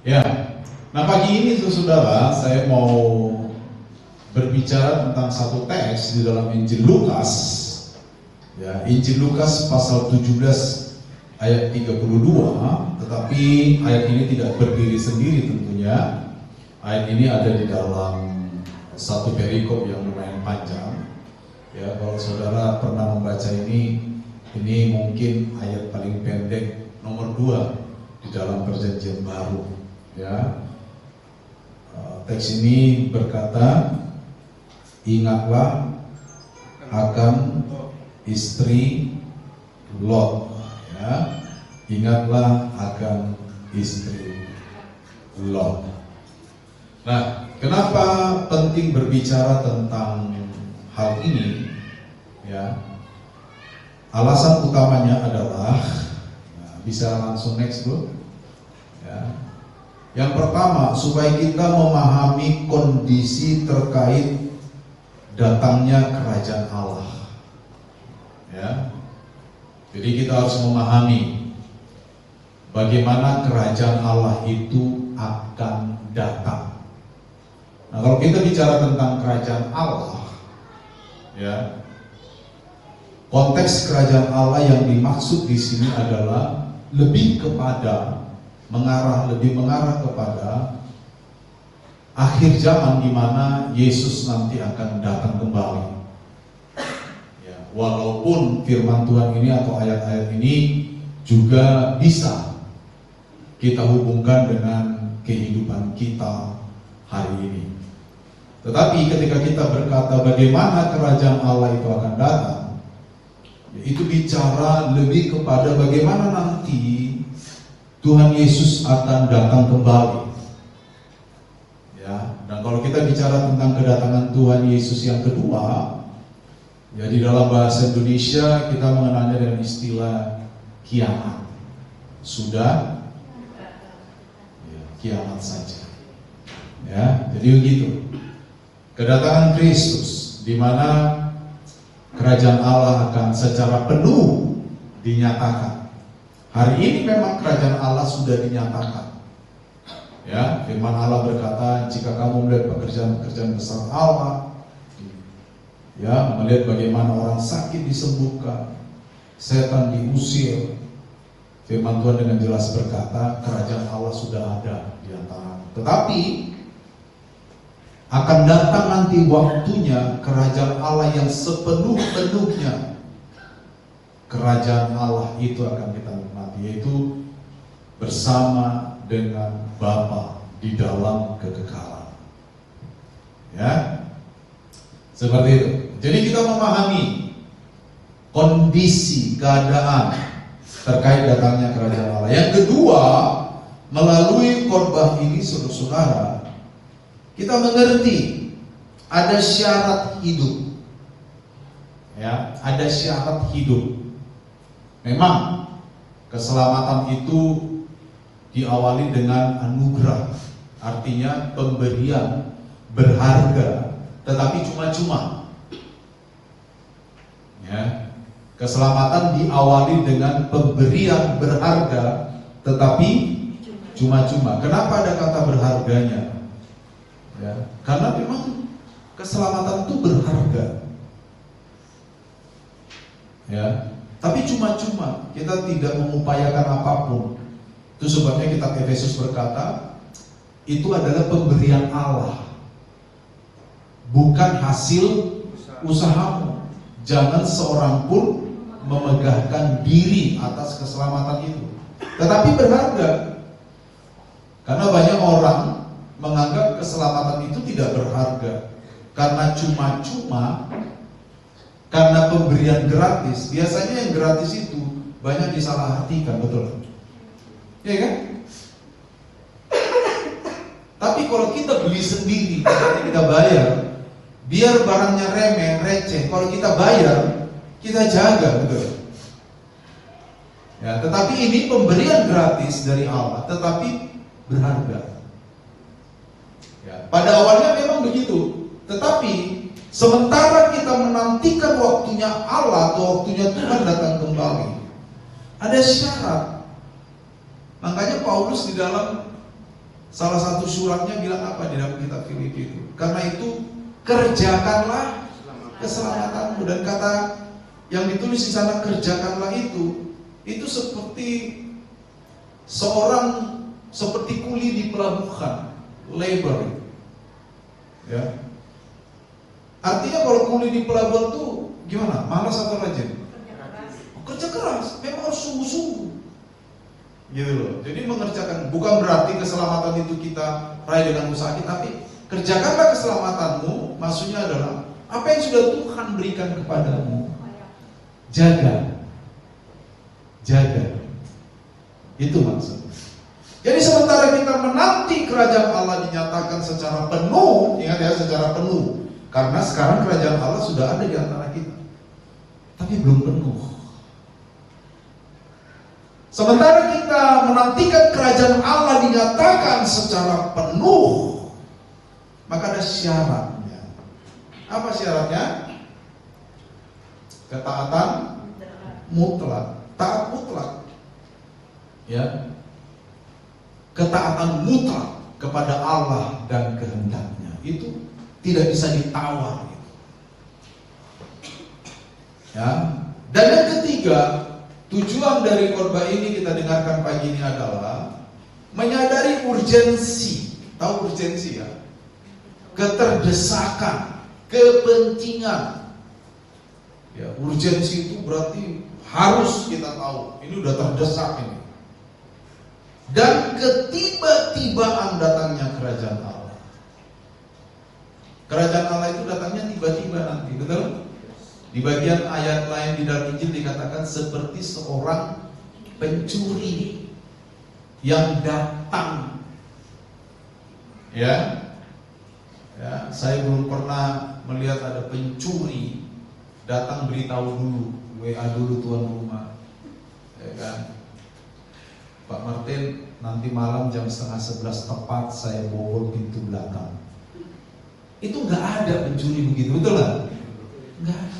Ya, nah pagi ini saudara, saya mau berbicara tentang satu teks di dalam Injil Lukas. Ya, Injil Lukas pasal 17 ayat 32, tetapi ayat ini tidak berdiri sendiri tentunya. Ayat ini ada di dalam satu perikop yang lumayan panjang. Ya, kalau saudara pernah membaca ini mungkin ayat paling pendek nomor 2 di dalam Perjanjian Baru. Ya, teks ini berkata, ingatlah akan istri Lot. Ya, ingatlah akan istri Lot. Nah, kenapa penting berbicara tentang hal ini? Ya, alasan utamanya adalah, bisa langsung next bro. Ya. Yang pertama, supaya kita memahami kondisi terkait datangnya kerajaan Allah. Ya. Jadi kita harus memahami bagaimana kerajaan Allah itu akan datang. Nah, kalau kita bicara tentang kerajaan Allah, ya, konteks kerajaan Allah yang dimaksud di sini adalah lebih mengarah kepada akhir zaman di mana Yesus nanti akan datang kembali. Ya, walaupun firman Tuhan ini atau ayat-ayat ini juga bisa kita hubungkan dengan kehidupan kita hari ini. Tetapi ketika kita berkata bagaimana kerajaan Allah itu akan datang, itu bicara lebih kepada bagaimana nanti Tuhan Yesus akan datang kembali. Ya, dan kalau kita bicara tentang kedatangan Tuhan Yesus yang kedua, ya di dalam bahasa Indonesia kita mengenalnya dengan istilah kiamat. Sudah ya, kiamat saja. Ya, jadi begitu. Kedatangan Kristus di mana kerajaan Allah akan secara penuh dinyatakan. Hari ini memang kerajaan Allah sudah dinyatakan. Ya, firman Allah berkata, jika kamu melihat pekerjaan-pekerjaan besar Allah, ya, melihat bagaimana orang sakit disembuhkan, setan diusir, firman Tuhan dengan jelas berkata, kerajaan Allah sudah ada di antara. Tetapi akan datang nanti waktunya kerajaan Allah yang sepenuh-penuhnya. Kerajaan Allah itu akan kita nikmati, yaitu bersama dengan Bapa di dalam kekekalan. Ya, seperti itu. Jadi kita memahami kondisi keadaan terkait datangnya kerajaan Allah. Yang kedua, melalui khotbah ini saudara-saudara, kita mengerti ada syarat hidup. Ya, ada syarat hidup. Memang keselamatan itu diawali dengan anugerah, artinya pemberian berharga, tetapi cuma-cuma. Ya, keselamatan diawali dengan pemberian berharga, tetapi cuma-cuma. Kenapa ada kata berharganya? Ya, karena memang keselamatan itu berharga. Ya. Tapi cuma-cuma, kita tidak mengupayakan apapun. Itu sebabnya kitab Efesus berkata, itu adalah pemberian Allah, bukan hasil usahamu. Jangan seorang pun memegahkan diri atas keselamatan itu, tetapi berharga. Karena banyak orang menganggap keselamatan itu tidak berharga, karena cuma-cuma, karena pemberian gratis. Biasanya yang gratis itu banyak disalahartikan, betul? Ya kan? Tapi kalau kita beli sendiri, kita bayar, biar barangnya remeh, receh, kalau kita bayar, kita jaga, betul? Ya, tetapi ini pemberian gratis dari Allah, tetapi berharga. Ya, pada awalnya memang begitu, tetapi sementara kita menantikan waktunya Allah atau waktunya Tuhan datang kembali, ada syarat. Makanya Paulus di dalam Salah satu suratnya bilang apa di dalam kitab Filipi itu? Karena itu kerjakanlah keselamatanmu, dan kata yang ditulis di sana kerjakanlah itu seperti seperti kuli di pelabuhan, labor. Ya. Artinya kalau kuli di pelabuhan tuh gimana? Malas atau rajin? Kerja keras, memang harus sungguh-sungguh. Gitu loh. Jadi mengerjakan bukan berarti keselamatan itu kita raih dengan usaha kita, tapi kerjakanlah keselamatanmu, maksudnya adalah apa yang sudah Tuhan berikan kepadamu, jaga. Itu maksudnya. Jadi sementara kita menanti kerajaan Allah dinyatakan secara penuh, ingat ya, secara penuh. Karena sekarang kerajaan Allah sudah ada di antara kita, tapi belum penuh. Sementara kita menantikan kerajaan Allah dinyatakan secara penuh, maka ada syaratnya. Apa syaratnya? Ketaatan mutlak, taat mutlak. Ya. Ketaatan mutlak kepada Allah dan kehendaknya. Itu tidak bisa ditawar. Ya. Dan yang ketiga, tujuan dari khotbah ini kita dengarkan pagi ini adalah menyadari urgensi. Tahu urgensi ya? Keterdesakan, kepentingan. Ya, urgensi itu berarti harus kita tahu. Ini udah terdesak ini. Dan ketiba-tibaan datangnya kerajaan Allah. Kerajaan Allah itu datangnya tiba-tiba nanti, betul? Di bagian ayat lain di dalam Injil dikatakan seperti seorang pencuri yang datang. Ya, saya belum pernah melihat ada pencuri datang beritahu dulu, WA dulu tuan rumah, ya kan? Pak Martin, nanti malam jam 10:30 tepat saya bobol pintu belakang. Itu nggak ada pencuri begitu, betul nggak? Nggak ada.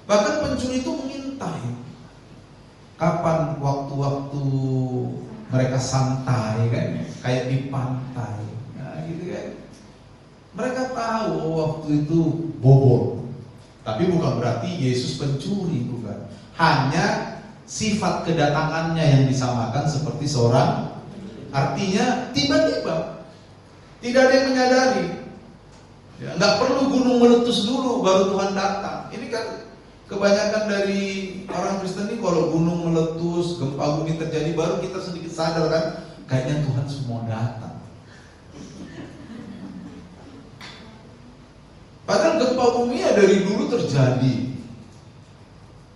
Bahkan pencuri itu mengintai kapan waktu-waktu mereka santai kan, kayak di pantai, nah gitu kan. Mereka tahu waktu itu bobol, tapi bukan berarti Yesus pencuri, bukan. Hanya sifat kedatangannya yang disamakan seperti seorang, artinya tiba-tiba, tidak ada yang menyadari. Ya, nggak perlu gunung meletus dulu baru Tuhan datang. Ini kan kebanyakan dari orang Kristen ini kalau gunung meletus, gempa bumi terjadi baru kita sedikit sadar kan, kayaknya Tuhan semua datang. Padahal gempa bumi ya dari dulu terjadi.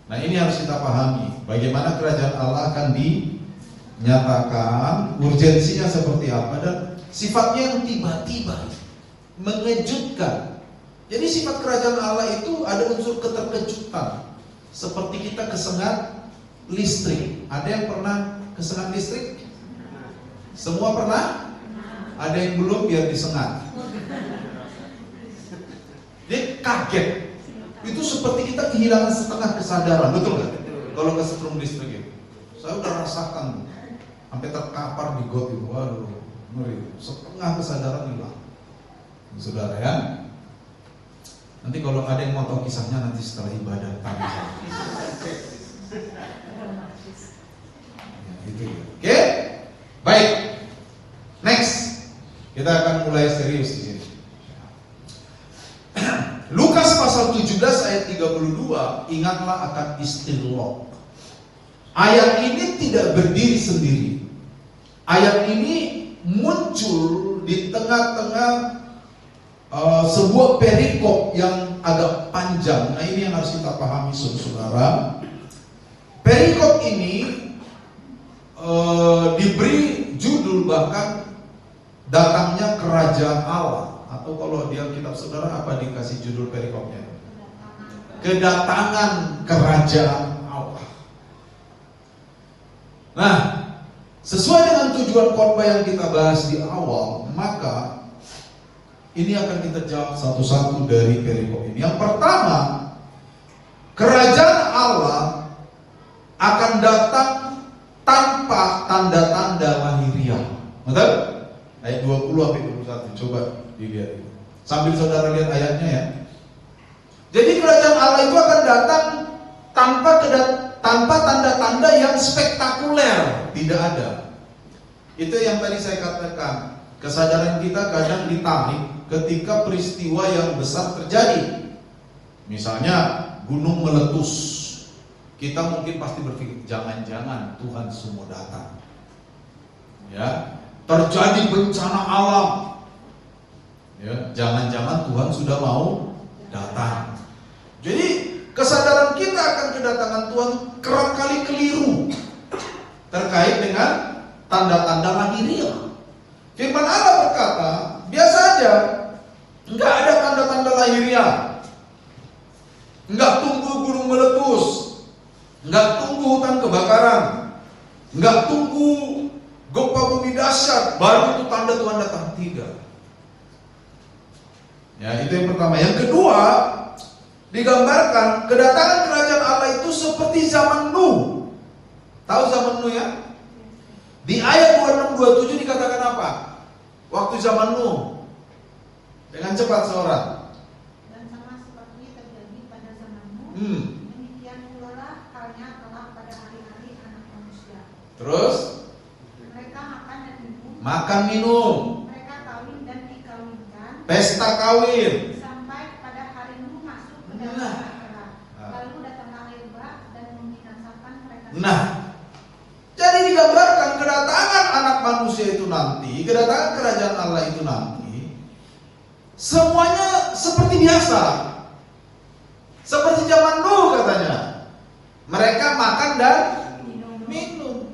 Nah ini harus kita pahami, bagaimana kerajaan Allah akan dinyatakan, urgensinya seperti apa, dan sifatnya yang tiba-tiba, mengejutkan. Jadi sifat kerajaan Allah itu ada unsur keterkejutan. Seperti kita kesengat listrik. Ada yang pernah kesengat listrik? Semua pernah? Ada yang belum, biar disengat. Dia kaget. Itu seperti kita kehilangan setengah kesadaran, betul nggak? Kalau kesetrum listrik itu, saya udah rasakan, sampai terkapar di got itu, waduh, ngeri. Setengah kesadaran hilang, saudara ya. Nanti kalau ada yang mau tahu kisahnya nanti setelah ibadah tanya saya. Gitu ya. Oke, baik. Next, kita akan mulai serius di sini. Lukas pasal 17 ayat 32, ingatlah akan istilok. Ayat ini tidak berdiri sendiri. Ayat ini muncul di tengah-tengah sebuah perikop yang agak panjang. Nah ini yang harus kita pahami saudara. Perikop ini diberi judul bahkan datangnya kerajaan Allah. Atau kalau di Alkitab saudara apa dikasih judul perikopnya? Kedatangan kerajaan Allah. Nah, sesuai dengan tujuan khotbah yang kita bahas di awal, maka ini akan kita jawab satu-satu dari perikop ini. Yang pertama, kerajaan Allah akan datang tanpa tanda-tanda lahiriah. Betul? Ayat 20 sampai 21. Coba dilihat itu. Sambil saudara lihat ayatnya ya. Jadi kerajaan Allah itu akan datang tanpa tanda-tanda yang spektakuler, tidak ada. Itu yang tadi saya katakan. Kesadaran kita kadang ditarik ketika peristiwa yang besar terjadi. Misalnya gunung meletus. Kita mungkin pasti berpikir, jangan-jangan Tuhan semua datang. Ya, terjadi bencana alam. Ya, jangan-jangan Tuhan sudah mau datang. Jadi kesadaran kita akan kedatangan Tuhan kerap kali keliru terkait dengan tanda-tanda lahiriah. Firman Allah berkata, biasa aja, enggak ada tanda-tanda lahiriah, enggak tunggu gunung meletus, enggak tunggu hutan kebakaran, enggak tunggu gempa bumi dahsyat, baru itu tanda Tuhan datang. Tidak. Ya, itu yang pertama. Yang kedua, digambarkan kedatangan kerajaan Allah itu seperti zaman Nuh. Tahu zaman Nuh ya? Di ayat 26-27 dikatakan apa? Waktu zaman Nuh. Dengan cepat seorang. Dan sama seperti terjadi pada zaman Nuh, demikian pula halnya telah pada hari-hari anak manusia. Terus? Mereka makan dan minum. Makan minum. Mereka kawin dan dikawinkan. Pesta kawin. Sampai pada hari Nuh masuk ke dalam bahtera. Lalu datanglah air bah dan membinasakan mereka. Nah, jadi digambarkan kedatangan anak manusia itu nanti, kedatangan kerajaan Allah itu nanti, semuanya seperti biasa. Seperti zaman Nuh katanya. Mereka makan dan minum.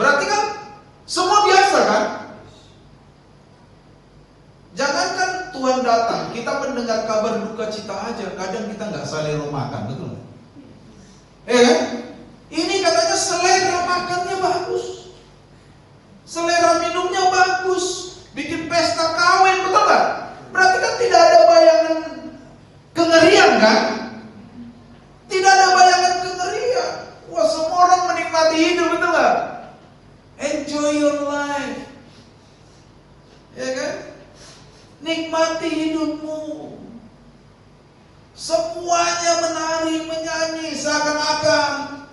Berarti kan semua biasa kan? Jangankan Tuhan datang, kita mendengar kabar duka cita aja, kadang kita nggak selera makan, betul nggak? Ini katanya selera makannya bagus, selera minumnya bagus, bikin pesta kawin, betul nggak? Berarti kan tidak ada bayangan kengerian kan? Tidak ada bayangan kengerian. Wah, semua orang menikmati hidup, betul nggak? Enjoy your life, ya kan? Nikmati hidupmu. Semuanya menari, menyanyi, seakan-akan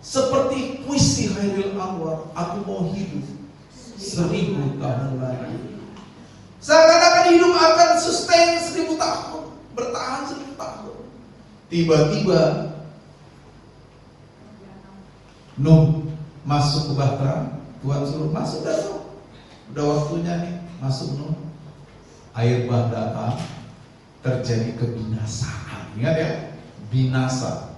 seperti puisi Khairil Anwar, aku mau hidup 1000 tahun lagi. Seakan-akan hidup akan sustain 1000 tahun, bertahan 1000 tahun. Tiba-tiba Nuh masuk ke bahtera, Tuhan suruh masuk dah, udah waktunya nih masuk Nuh. Air bah datang, terjadi kebinasaan. Ingat ya, binasa.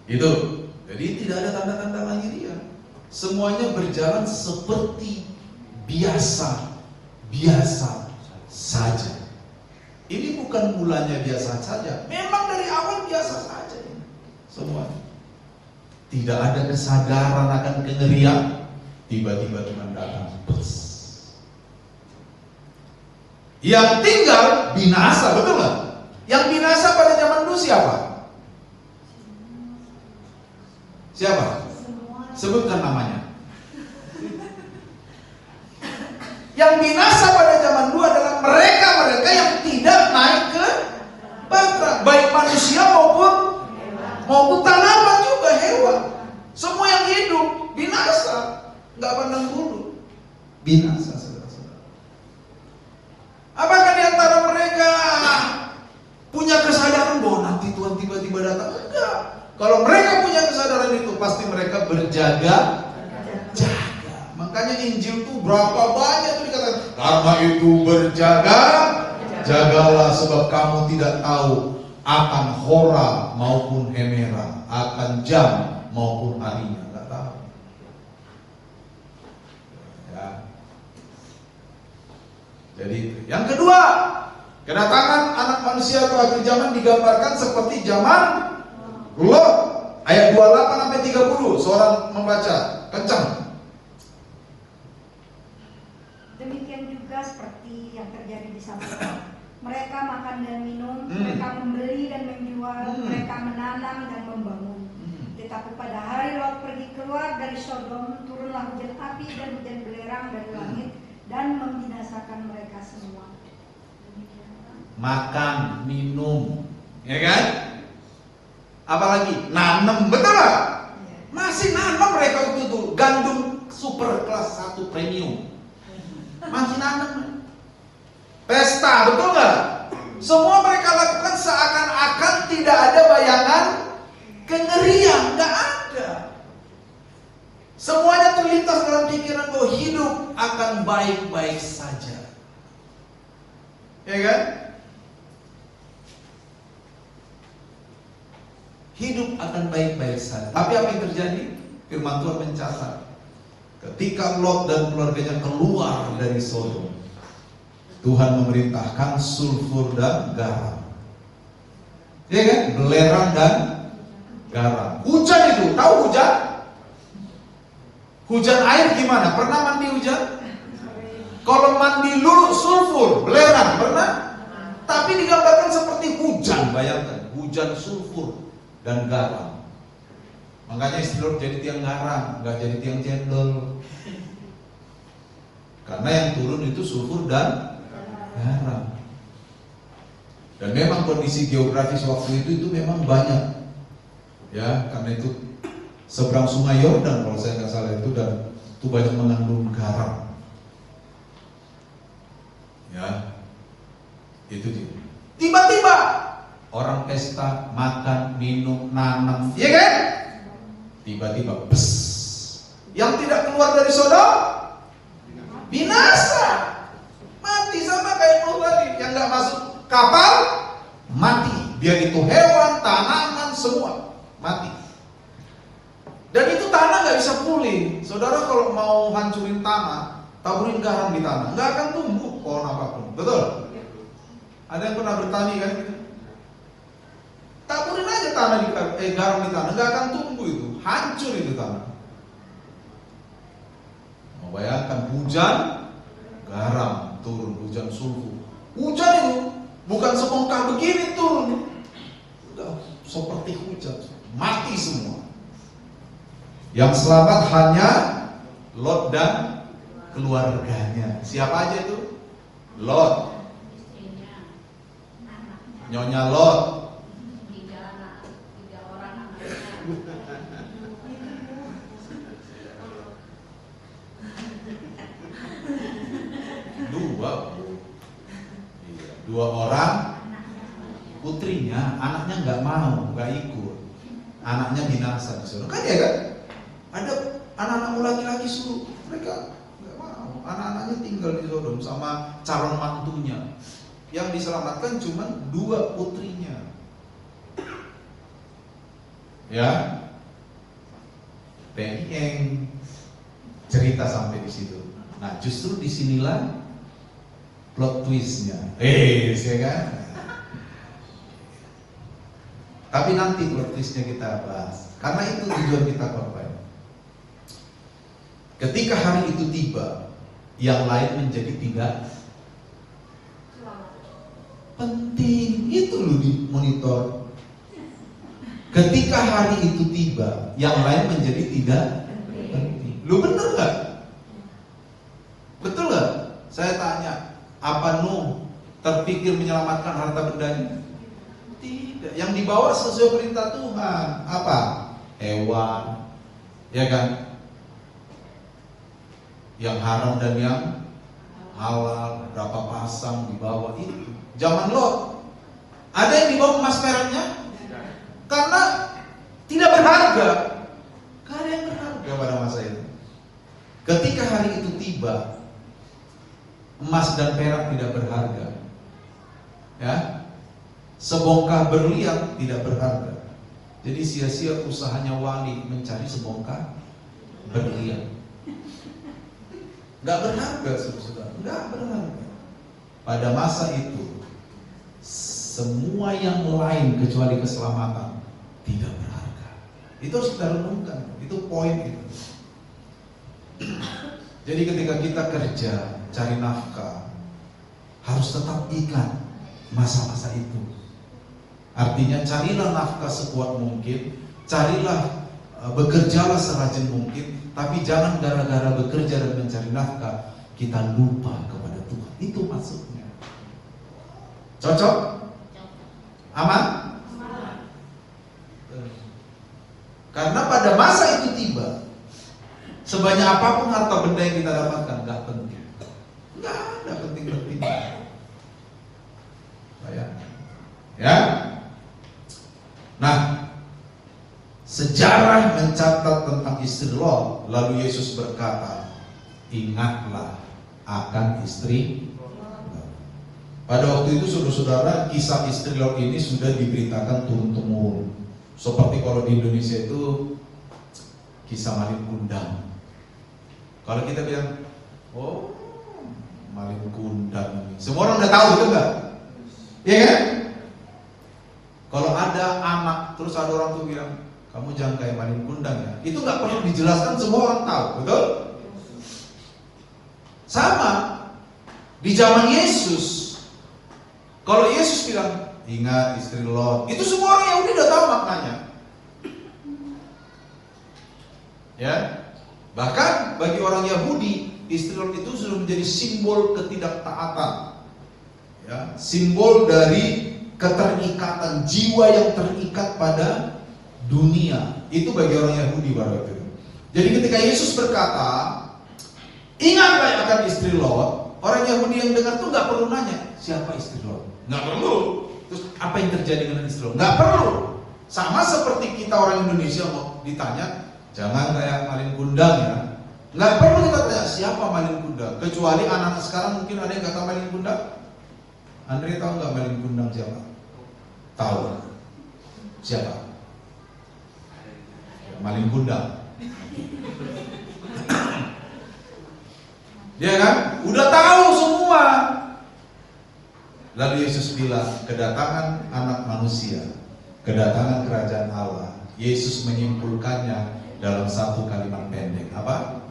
Itu. Jadi tidak ada tanda-tanda lahiriah. Semuanya berjalan seperti biasa saja. Ini bukan mulanya biasa saja. Memang dari awal biasa saja ini. Semua. Tidak ada kesadaran akan kengerian. Tiba-tiba Tuhan datang. Yang tinggal binasa, betul nggak? Yang binasa pada zaman dulu siapa? Siapa? Sebutkan namanya. Yang binasa pada zaman dulu adalah mereka yang tidak naik ke bahtera, baik manusia maupun tanaman juga, hewan. Semua yang hidup binasa, nggak pandang bulu, binasa. Apakah di antara mereka punya kesadaran bahwa nanti Tuhan tiba-tiba datang? Enggak. Kalau mereka punya kesadaran itu, pasti mereka berjaga. Makanya Injil itu berapa banyak itu dikatakan, karena itu berjaga, jagalah sebab kamu tidak tahu akan hora maupun hemera, akan jam maupun harinya. Enggak tahu. Ya. Jadi yang kedua, kedatangan anak manusia atau akhir zaman digambarkan seperti zaman Lot. Ayat 28 sampai 30, seorang membaca kencang. Demikian juga seperti yang terjadi di zaman Lot. Mereka makan dan minum, mereka membeli dan menjual, mereka menanam dan membangun. Tetapi pada hari Lot pergi keluar dari Sodom, turunlah hujan api dan hujan belerang dari langit dan membinasakan mereka semua. Makan, minum, ya kan? Apalagi nanam, betul nggak? Masih nanam mereka itu tuh gandum super kelas 1 premium. Masih nanam. Pesta, betul nggak? Semua mereka lakukan seakan-akan tidak ada bayangan kengerian, nggak ada. Semuanya terlintas dalam pikiran bahwa hidup akan baik-baik saja, ya kan? Hidup akan baik-baik saja. Tapi apa yang terjadi? Firman Tuhan mencatat, ketika Lot dan keluarganya keluar dari Sodom, Tuhan memerintahkan sulfur dan garam, ya kan? Belerang dan garam. Hujan itu, tahu hujan? Hujan air gimana? Pernah mandi hujan? Kalau mandi lulu sulfur, belerang, pernah? Tapi digambarkan seperti hujan, bayangkan, hujan sulfur dan garam. Makanya istilah jadi tiang garam, nggak jadi tiang cendol. Karena yang turun itu sulfur dan garam. Dan memang kondisi geografis waktu itu memang banyak, ya, karena itu seberang Sungai Yordan kalau saya nggak salah itu, dan itu banyak mengandung garam. Ya, itu dia. Tiba-tiba orang pesta, makan, minum, nanam, ya kan? Tiba-tiba, bes. Yang tidak keluar dari Sodom binasa, mati sama kayak Nuh tadi. Yang nggak masuk kapal mati. Biar itu hewan, tanaman, semua mati. Dan itu tanah nggak bisa pulih. Saudara kalau mau hancurin tanah, taburin garam di tanah, nggak akan tumbuh pohon apapun. Betul? Ada yang pernah bertani kan? Taburin aja tanah garam di tanah, nggak akan tumbuh itu, hancur itu tanah. Mau bayangkan hujan, garam turun, hujan sulfur. Hujan itu bukan sebongkah begini turun, udah seperti hujan, mati semua. Yang selamat hanya Lot dan keluarganya. Siapa aja itu? Lot, Nyonya Lot, 3 orang anaknya. Dua orang putrinya, anaknya nggak mau, nggak ikut, anaknya binasa disuruh. Kan ya kan? Ada anak-anak laki-laki suruh, mereka nggak mau. Anak-anaknya tinggal di Sodom sama calon mantunya. Yang diselamatkan cuma 2 putrinya. Ya, Peng cerita sampai di situ. Nah, justru disinilah plot twistnya. Ya kan? Tapi nanti plot twistnya kita bahas. Karena itu tujuan kita korban. Ketika hari itu tiba, yang lain menjadi tidak penting. Itu loh di monitor. Ketika hari itu tiba, yang lain menjadi tidak penting. Lu bener gak? Betul gak? Saya tanya, apa Nuh terpikir menyelamatkan harta bendanya? Tidak. Yang dibawa sesuai perintah Tuhan. Apa? Hewan, ya kan? Yang haram dan yang halal, berapa pasang dibawa itu. Zaman Lot, ada yang dibawa emas peraknya? Karena tidak berharga. Gak ada yang berharga pada masa itu. Ketika hari itu tiba, emas dan perak tidak berharga. Ya, sebongkah berlian tidak berharga. Jadi sia-sia usahanya wali mencari sebongkah berlian. Gak berharga, saudara. Gak berharga. Pada masa itu, semua yang lain kecuali keselamatan tidak berharga. Itu harus kita renungkan. Itu poin itu. Jadi ketika kita kerja, cari nafkah, harus tetap ingat masa-masa itu. Artinya carilah nafkah sekuat mungkin, carilah bekerjalah serajin mungkin, tapi jangan gara-gara bekerja dan mencari nafkah kita lupa kepada Tuhan. Itu maksudnya. Cocok? Aman? Karena pada masa itu tiba, sebanyak apapun harta benda yang kita dapatkan gak penting. Gak ada penting-penting. Ya. Nah, sejarah mencatat tentang istri Lot. Lalu Yesus berkata, ingatlah akan istri Lot. Pada waktu itu saudara-saudara, kisah istri Lot ini sudah diberitakan turun-temurun. Seperti kalau di Indonesia itu kisah maling kundang. Kalau kita bilang, oh maling kundang ini, semua orang udah tahu, betul nggak? Iya kan? Kalau ada anak terus ada orang tuh bilang, kamu jangan kayak maling kundang ya, itu nggak perlu dijelaskan, semua orang tahu, betul? Sama di zaman Yesus, kalau Yesus bilang ingat istri Lot, itu semua orang Yahudi udah tahu maknanya. Ya, bahkan bagi orang Yahudi, istri Lot itu sudah menjadi simbol ketidaktaatan. Ya, simbol dari keterikatan, jiwa yang terikat pada dunia. Itu bagi orang Yahudi pada waktu itu. Jadi ketika Yesus berkata, ingatlah akan istri Lot, orang Yahudi yang dengar tuh nggak perlu nanya siapa istri Lot, nggak perlu. Terus apa yang terjadi dengan istri Lot? Nggak perlu. Sama seperti kita orang Indonesia mau ditanya, jangan kayak maling kundang ya. Nggak perlu kita tanya siapa maling kundang. Kecuali anak sekarang mungkin ada yang nggak tahu maling kundang. Andre tahu nggak maling kundang siapa? Tahu. Siapa? Maling kundang. Dia kan? Udah tahu semua. Lalu Yesus bilang, kedatangan anak manusia, kedatangan kerajaan Allah. Yesus menyimpulkannya dalam satu kalimat pendek. Apa?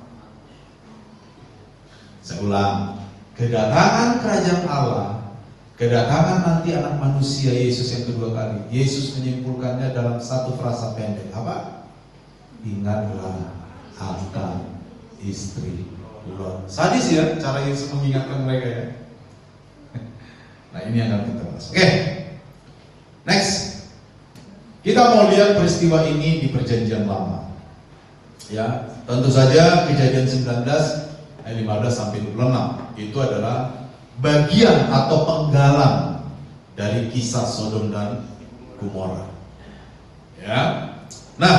Saya ulang. Kedatangan kerajaan Allah, kedatangan nanti anak manusia Yesus yang kedua kali. Yesus menyimpulkannya dalam satu frasa pendek. Apa? Ingatlah akan istri Lot. Sadis ya cara Yesus mengingatkan mereka ya. Nah ini yang akan kita bahas. Oke, next. Kita mau lihat peristiwa ini di perjanjian lama. Ya, tentu saja Kejadian 19 ayat 15 sampai 26 itu adalah bagian atau penggalan dari kisah Sodom dan Gomora. Ya. Nah,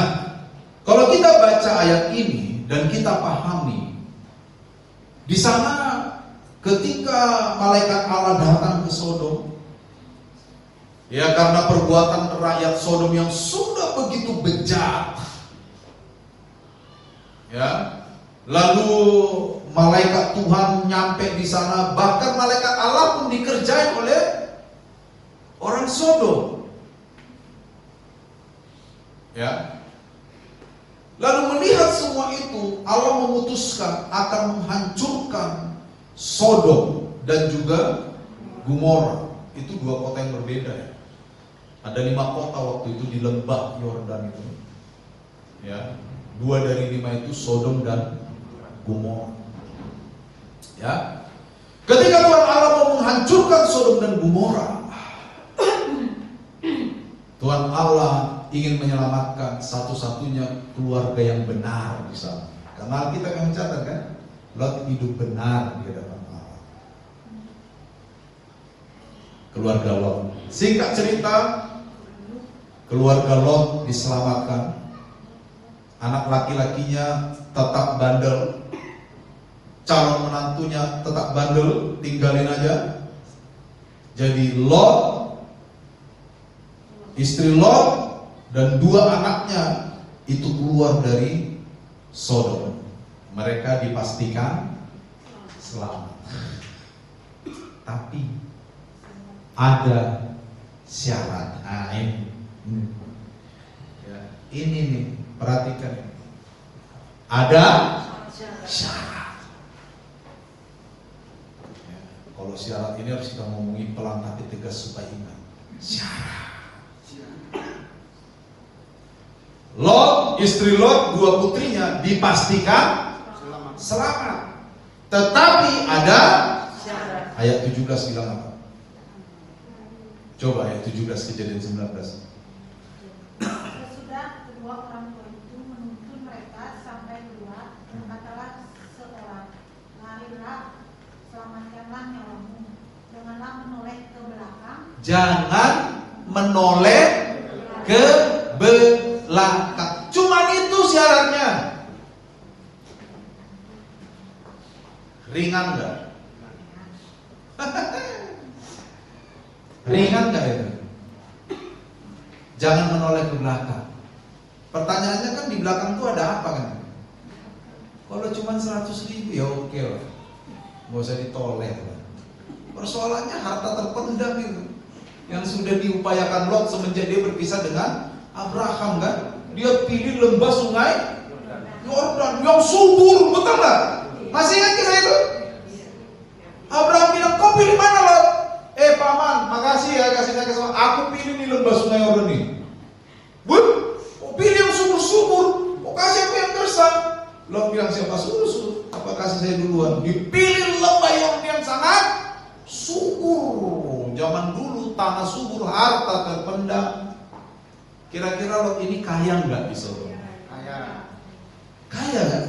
kalau kita baca ayat ini dan kita pahami, di sana ketika malaikat Allah datang ke Sodom, ya karena perbuatan rakyat Sodom yang sudah begitu bejat, ya, lalu malaikat Tuhan nyampe di sana, bahkan malaikat Allah pun dikerjain oleh orang Sodom, ya. Lalu melihat semua itu, Allah memutuskan akan menghancurkan Sodom dan juga Gomora. Itu dua kota yang berbeda ya. Ada 5 kota waktu itu di lembah Yordan itu. Ya, 2 dari 5 itu Sodom dan Gomora. Ya. Ketika Tuhan Allah mau menghancurkan Sodom dan Gomora, Tuhan Allah ingin menyelamatkan satu-satunya keluarga yang benar di sana. Karena kita yang mencatat kan, Lot hidup benar di hadapan Allah. Keluarga Lot. Singkat cerita, keluarga Lot diselamatkan. Anak laki-lakinya tetap bandel, calon menantunya tetap bandel, tinggalin aja. Jadi Lot, istri Lot, dan 2 anaknya itu keluar dari Sodom. Mereka dipastikan selamat. Tapi ada syarat. Nah, ini. Ya, ini nih, perhatikan. Ada syarat. Ya, kalau syarat ini harus kita ngomongin pelan tapi tegas supaya ingat. Syarat. Lot istri Lot, 2 putrinya dipastikan selamat. Tetapi ada ayat 17 bilang apa? Coba ayat 17 Kejadian 19. Sesudah kedua orang tua itu menuntun mereka sampai keluar, berkatalah seorang, larilah, selamatkanlah nyawamu, janganlah menoleh ke belakang. Jangan menoleh ke belakang. Cuman itu syaratnya. Ringan nggak? Ringan nggak itu? Jangan menoleh ke belakang. Pertanyaannya kan di belakang tuh ada apa kan? Kalau cuma 100.000 ya oke lah, nggak usah ditoleh lah. Persoalannya harta terpendam itu yang sudah diupayakan Lot semenjak dia berpisah dengan Abraham kan? Dia pilih lembah sungai Yordan yang subur, betul nggak? Masih ingat kisah itu? Abraham bilang, kau pilih mana Lot? Paman, makasih ya kasih saya kesempatan. Aku pilih nih lembah sungai Yordan nih. Bud, kau pilih yang subur-subur, kau kasih aku yang gersang. Lot bilang, siapa suruh? Apa kasih saya duluan? Dipilih lembah Yordan yang sangat subur. Zaman dulu tanah subur, harta terpendam. Kira-kira Lot ini kaya nggak di Sodom? Kaya kan?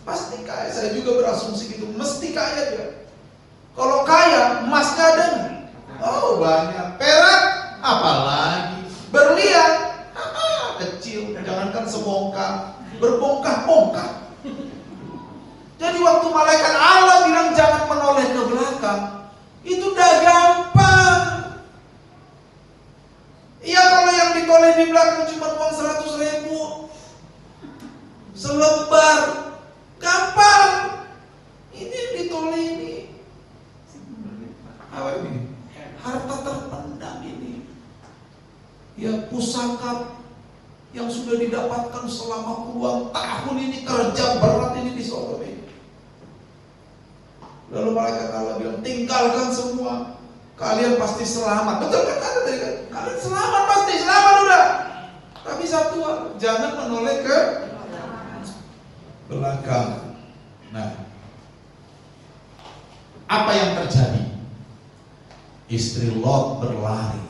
Pasti kaya. Saya juga berasumsi gitu, mesti kaya dia. Kalau kaya, emasnya ada nggak? Oh banyak. Perak, apalagi. Berlian, kecil. Jangankan sebongkah, berbongkah-bongkah. Jadi waktu malaikat Allah bilang jangan menoleh ke belakang, itu udah gampang. Iya, kalau yang ditoleh di belakang cuma uang 100.000 selembar, gampang. Ini yang ditoleh ini apa ini? Harta terpendam ini. Ya, pusaka yang sudah didapatkan selama puluhan tahun ini, kerja berat ini di Sodom ini. Lalu malaikat Allah bilang, tinggalkan semua, kalian pasti selamat. Betul kan? Kata tadi kan? Kalian selamat, pasti selamat udah. Tapi satu, jangan menoleh ke belakang. Nah, apa yang terjadi? Istri Lot berlari.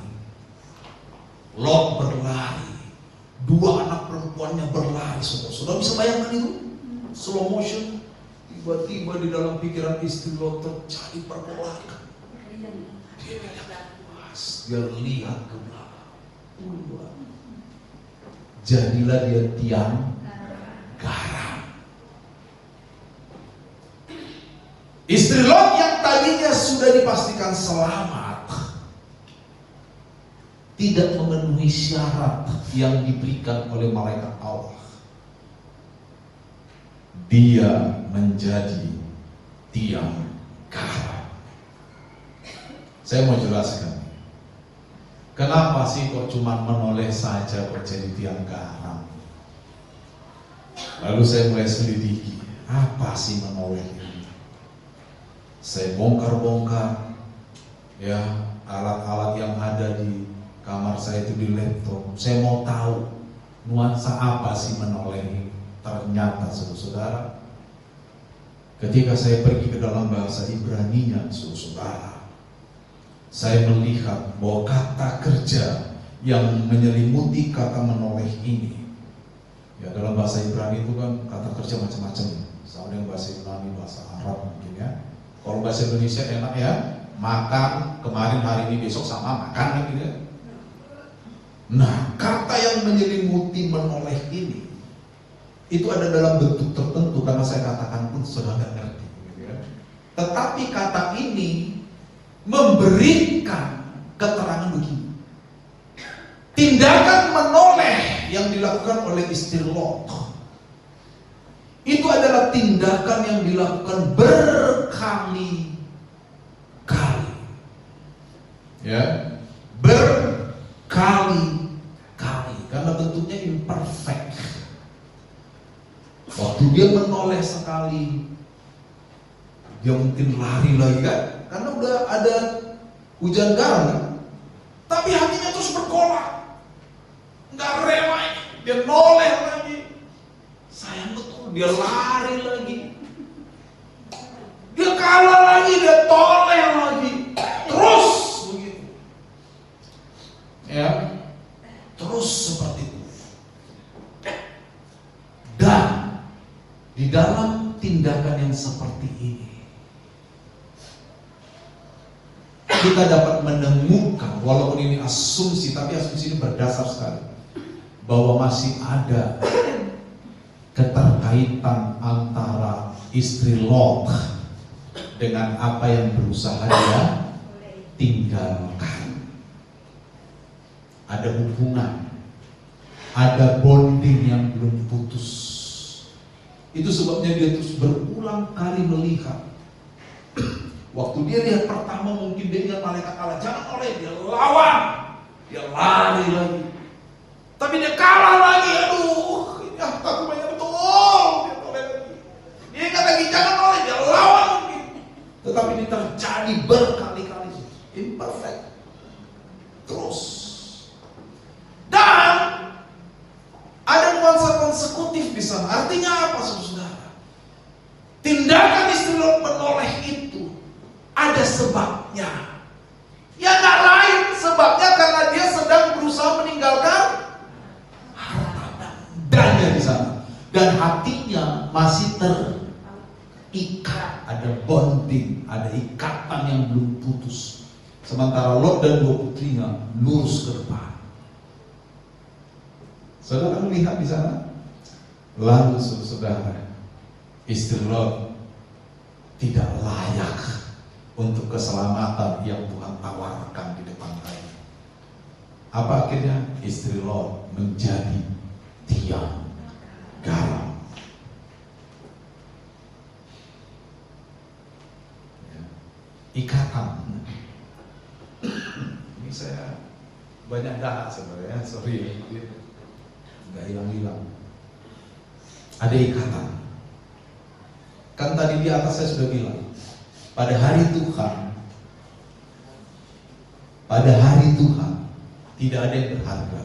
Lot berlari. 2 anak perempuannya berlari. Sudah bisa bayangkan itu? Slow motion. Tiba-tiba di dalam pikiran istri Lot terjadi pergolakan. Dia lihat ke belakang. Jadilah dia tiang garam. Istri Lot yang tadinya sudah dipastikan selamat, tidak memenuhi syarat yang diberikan oleh malaikat Allah. Dia menjadi tiang garam. Saya mau jelaskan, kenapa sih kok cuma menoleh saja kok jadi tiang garam? Lalu saya mulai selidiki, apa sih menoleh ini? Saya bongkar-bongkar ya alat-alat yang ada di kamar saya itu di laptop. Saya mau tahu nuansa apa sih menoleh ini. Ternyata saudara, ketika saya pergi ke dalam bahasa Ibrani-nya, saudara, saya melihat bahwa kata kerja yang menyelimuti kata menoleh ini, ya dalam bahasa Ibrani itu kan kata kerja macam-macam ya. Sama dengan bahasa Ibrani, bahasa Arab mungkin ya. Kalau bahasa Indonesia enak ya, makan kemarin, hari ini, besok sama makan kan gitu ya. Nah, kata yang menyelimuti menoleh ini itu ada dalam bentuk tertentu, karena saya katakan pun sudah nggak ngerti gitu ya. Tetapi kata ini memberikan keterangan begini. Tindakan menoleh yang dilakukan oleh istri Lot itu adalah tindakan yang dilakukan berkali-kali, ya, berkali-kali, karena bentuknya imperfect. Waktu dia menoleh sekali, dia mungkin lari lagi kan, karena udah ada hujan garam kan? Tapi hatinya terus bergolak, nggak rela, dia noleh lagi. Sayang betul, dia lari lagi. Dia kalah lagi, dia toleh lagi. Terus begitu. Ya. Terus seperti itu. Dan di dalam tindakan yang seperti ini kita dapat menemukan, walaupun ini asumsi, tapi asumsi ini berdasar sekali, bahwa masih ada keterkaitan antara istri Lot dengan apa yang berusaha dia tinggalkan. Ada hubungan, ada bonding yang belum putus. Itu sebabnya dia terus berulang kali melihat. Waktu dia lihat pertama mungkin dia ingat malaikat Allah, jangan oleh, dia lawan, dia lari lagi. Tapi dia kalah lagi, aduh, ini aku banyak betul, dia oleh lagi. Dia ingat lagi, jangan oleh, dia lawan lagi. Tetapi ini terjadi berkali-kali, imperfect, terus. Dan ada nuansa konsekutif di sana. Artinya apa, saudara? Tindakan istri Lot menoleh itu ada sebabnya. Ya nggak lain sebabnya karena dia sedang berusaha meninggalkan harta bendanya di sana, dan hatinya masih terikat, ada bonding, ada ikatan yang belum putus. Sementara Lot dan dua putrinya lurus ke depan. Saudara melihat di sana, lalu saudara, istri Lot tidak layak untuk keselamatan yang Tuhan tawarkan di depan saya. Apa akhirnya? Istri Lot menjadi tiang garam. Ikatan. Ini saya banyak dahak sebenarnya, sorry, nggak hilang-hilang. Ada ikatan. Kan tadi di atas saya sudah bilang, pada hari Tuhan tidak ada yang berharga.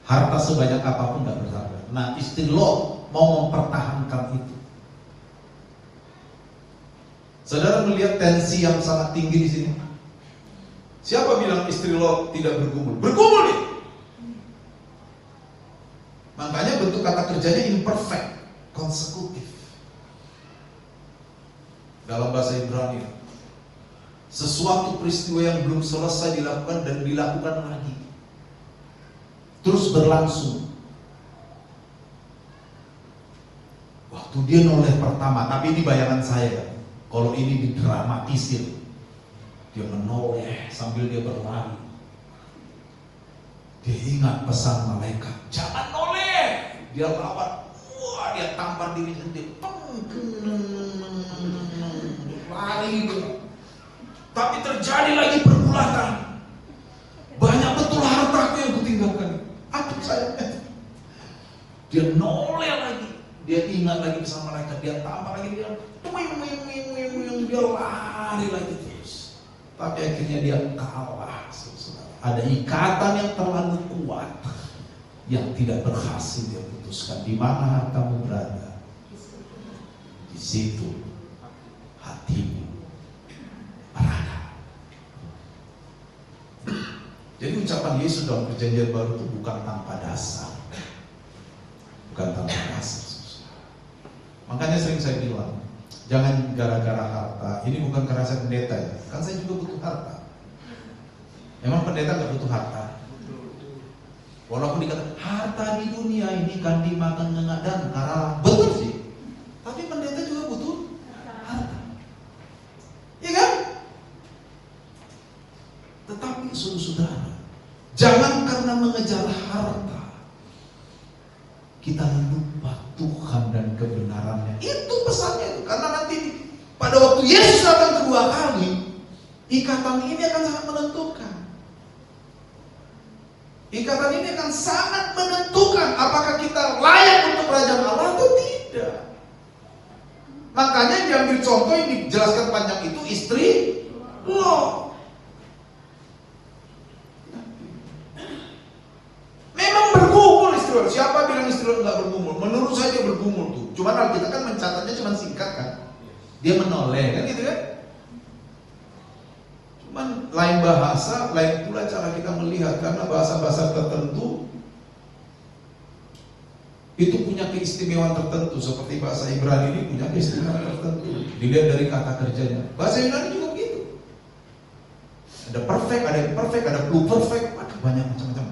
Harta sebanyak apapun tidak berharga. Nah, istri Lot mau mempertahankan itu. Saudara melihat tensi yang sangat tinggi di sini. Siapa bilang istri Lot tidak bergumul? Bergumul nih. Makanya bentuk kata kerjanya imperfect, konsekutif. Dalam bahasa Ibrani, sesuatu peristiwa yang belum selesai dilakukan dan dilakukan lagi, terus berlangsung. Waktu dia noleh pertama, tapi ini bayangan saya, kalau ini didramatisir, dia menoleh sambil dia berlari. Dia ingat pesan malaikat, jangan noleh. Dia lawan, wah, dia tampar diri sendiri, lari gitu. Tapi terjadi lagi pergulatan. Banyak betul hartaku yang kutinggalkan. Aduh sayangnya. Dia noleh lagi. Dia ingat lagi bersama malaikat. Dia tampar lagi. Dia lari lagi terus. Tapi akhirnya dia kalah. Ada ikatan yang terlalu kuat yang tidak berhasil dia putuskan. Di mana hartamu berada, di situ hatimu berada. Jadi ucapan Yesus dalam perjanjian baru itu bukan tanpa dasar. Bukan tanpa dasar. Makanya sering saya bilang, jangan gara-gara harta. Ini bukan karena saya pendeta ya. Kan saya juga butuh harta. Emang pendeta gak butuh harta? Walaupun dikatakan harta di dunia ini kan dimakan dan karena betul sih. Tapi pendeta juga butuh harta. Iya kan? Tetapi saudara, jangan karena mengejar harta kita lupa Tuhan dan kebenarannya. Itu pesannya itu. Karena nanti pada waktu Yesus datang kedua kali, ikatan ini akan sangat menentukan. Ikatan ini akan sangat menentukan apakah kita layak untuk kerajaan Allah atau tidak. Makanya yang diambil contoh yang dijelaskan panjang itu istri Lot. Memang bergumul istri Lot. Siapa bilang istri Lot nggak bergumul? Menurut saya dia bergumul. Cuman Alkitab kan mencatatnya cuma singkat kan. Dia menoleh kan gitu kan. Cuman lain bahasa, lain pula cara kita melihat. Karena bahasa-bahasa tertentu itu punya keistimewaan tertentu. Seperti bahasa Ibrani ini punya keistimewaan tertentu. Dilihat dari kata kerjanya. Bahasa Yunani juga begitu. Ada perfect, ada imperfect, ada pluperfect, banyak macam-macam.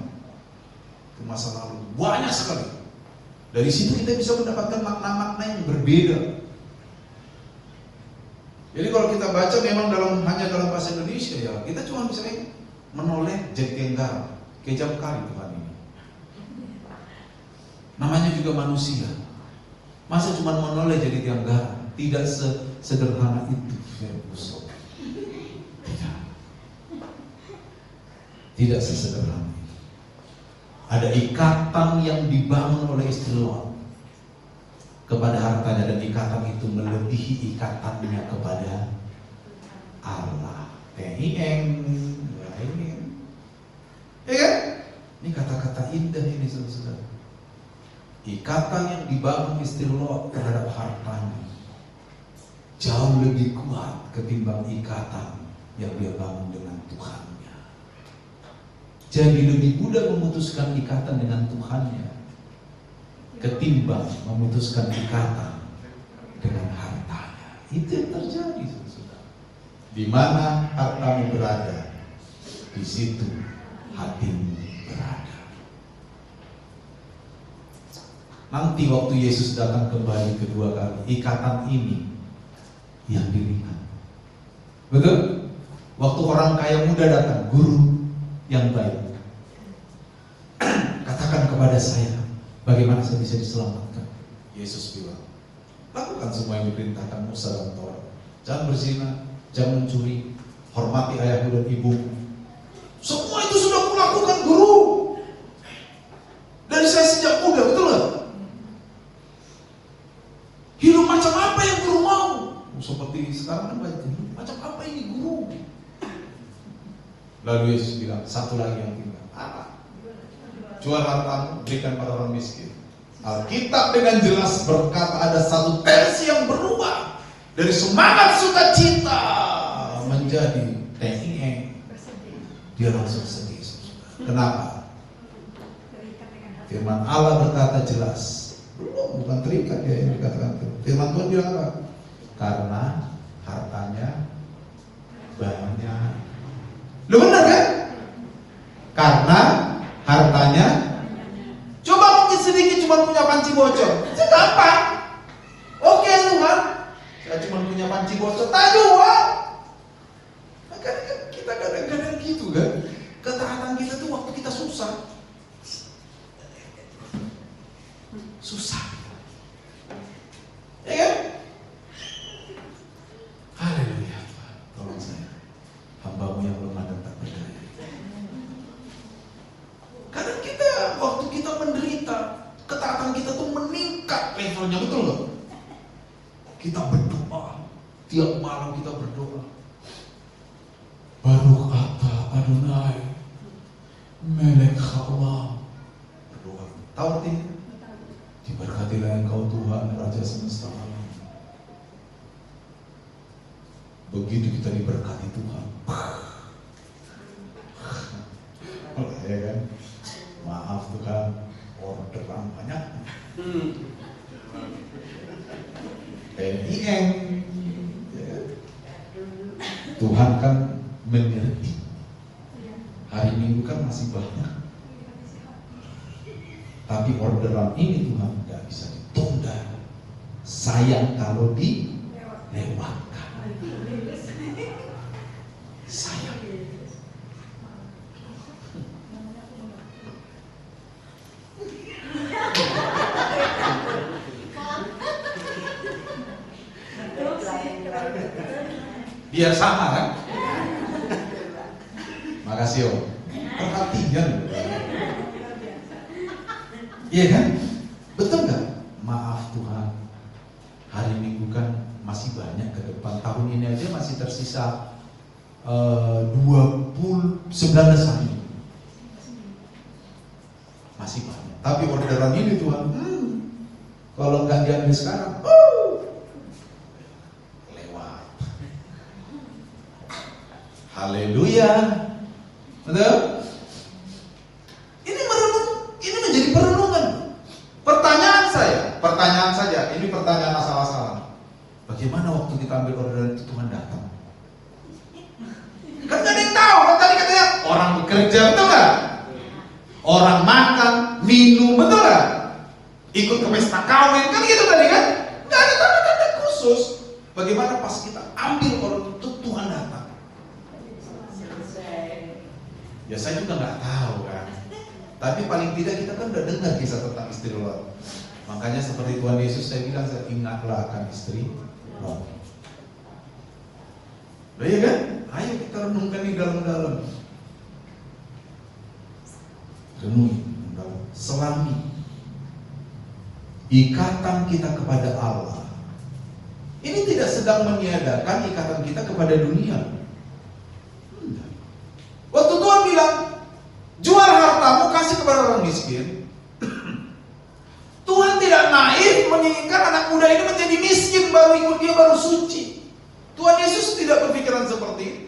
Itu masa lalu banyak sekali. Dari situ kita bisa mendapatkan makna-makna yang berbeda. Jadi kalau kita baca memang hanya dalam bahasa Indonesia ya, kita cuma bisa menoleh jadi tenggar, kejam kali Tuhan ini. Namanya juga manusia. Masa cuma menoleh jadi tenggar? Tidak sederhana itu, Ferguson. Tidak sesederhana. Ada ikatan yang dibangun oleh istri Lot kepada hartanya, dan ikatan itu melebihi ikatannya kepada Allah. Ya kan? Ini kata-kata indah ini saudara. Ikatan yang dibangun istri Lot terhadap hartanya jauh lebih kuat ketimbang ikatan yang dia bangun dengan Tuhan. Jadi lebih mudah memutuskan ikatan dengan Tuhannya ketimbang memutuskan ikatan dengan hartanya. Itu yang terjadi, saudara. Di mana hartamu berada, di situ hatimu berada. Nanti waktu Yesus datang kembali kedua kali, ikatan ini yang dilihat. Betul? Waktu orang kaya muda datang, guru yang baik, katakan kepada saya bagaimana saya bisa diselamatkan. Yesus bilang, lakukan semua yang diperintahkan Musa dan Taurat. Jangan berzina, jangan mencuri, hormati ayahmu dan ibumu. Semua itu sudah kulakukan, guru. Dari saya sejak muda, betul gak? Hidup macam apa yang guru mau? Seperti sekarang kan banyak, macam apa ini guru? Lalu Yesus bilang, satu lagi yang tinggal. Apa? Jual hartamu, berikan pada orang miskin. Alkitab dengan jelas berkata ada satu tensi yang berubah dari semangat sukacita menjadi tengeng. Dia langsung sedih. Kenapa? Firman Allah berkata jelas. Belum, bukan terikat ya yang dikatakan. Firman Tuhan bilang apa? Karena hartanya banyak. Lu benar kan? Karena hartanya, coba mungkin sedikit cuma punya panci bocor, itu gampang. Oke Tuhan, saya cuma punya panci bocor, tak jual. Makanya kita kadang-kadang gitu kan. Ketaatan kita tuh waktu kita susah. Ya kan? Haleluya. Tolong saya, hamba-Mu yang lemah dan tak berdaya. Kadang kita waktu kita menderita, ketaatan kita tuh meningkat levelnya, betul nggak? Kita berdoa, tiap malam kita berdoa. Baruch atah Adonai Melech haolam. Berdoa. Tahu artinya? Diberkatilah Engkau Tuhan Raja semesta alam. Begitu kita diberkati Tuhan, ya kan? Maaf Tuhan, orderan banyak. PNIM, ya. Tuhan kan mengerti. Hari Minggu kan masih banyak, tapi orderan ini Tuhan nggak bisa ditunda. Sayang kalau dilewatkan. Sayang. Biar sama kan? Makasih Om. Perhatian. Iya kan? Betul nggak? Maaf Tuhan, hari Minggu kan masih banyak ke depan. Tahun ini aja masih tersisa 19 hari. Masih banyak. Tapi orderan ini Tuhan, Kalau nggak diambil sekarang, lewat. Haleluya. Betul? Ini menjadi perenungan. Pertanyaan saja, ini pertanyaan asal-asalan. Bagaimana waktu kita ambil orderan itu Tuhan datang? Kan gak ada yang tahu. Kan tadi katanya orang bekerja, betul gak? Orang makan, minum, betul gak? Ikut ke pesta kawin, kan gitu tadi kan? Gak ada tanda-tanda khusus. Bagaimana pas kita ambil orderan itu Tuhan datang? Ya saya juga gak tahu kan. Tapi paling tidak kita kan udah dengar kisah tentang istri Lot. Makanya seperti Tuhan Yesus saya bilang, saya ingatlah akan istri Lot. Iya kan? Ayo kita renungkan di dalam-dalam. Renungi, selami ikatan kita kepada Allah. Ini tidak sedang meniadakan ikatan kita kepada dunia. Waktu Tuhan bilang, jual hartamu kasih kepada orang miskin. Tuhan tidak naif menginginkan anak muda ini menjadi miskin baru ikut dia baru suci. Tuhan Yesus tidak berpikiran seperti itu.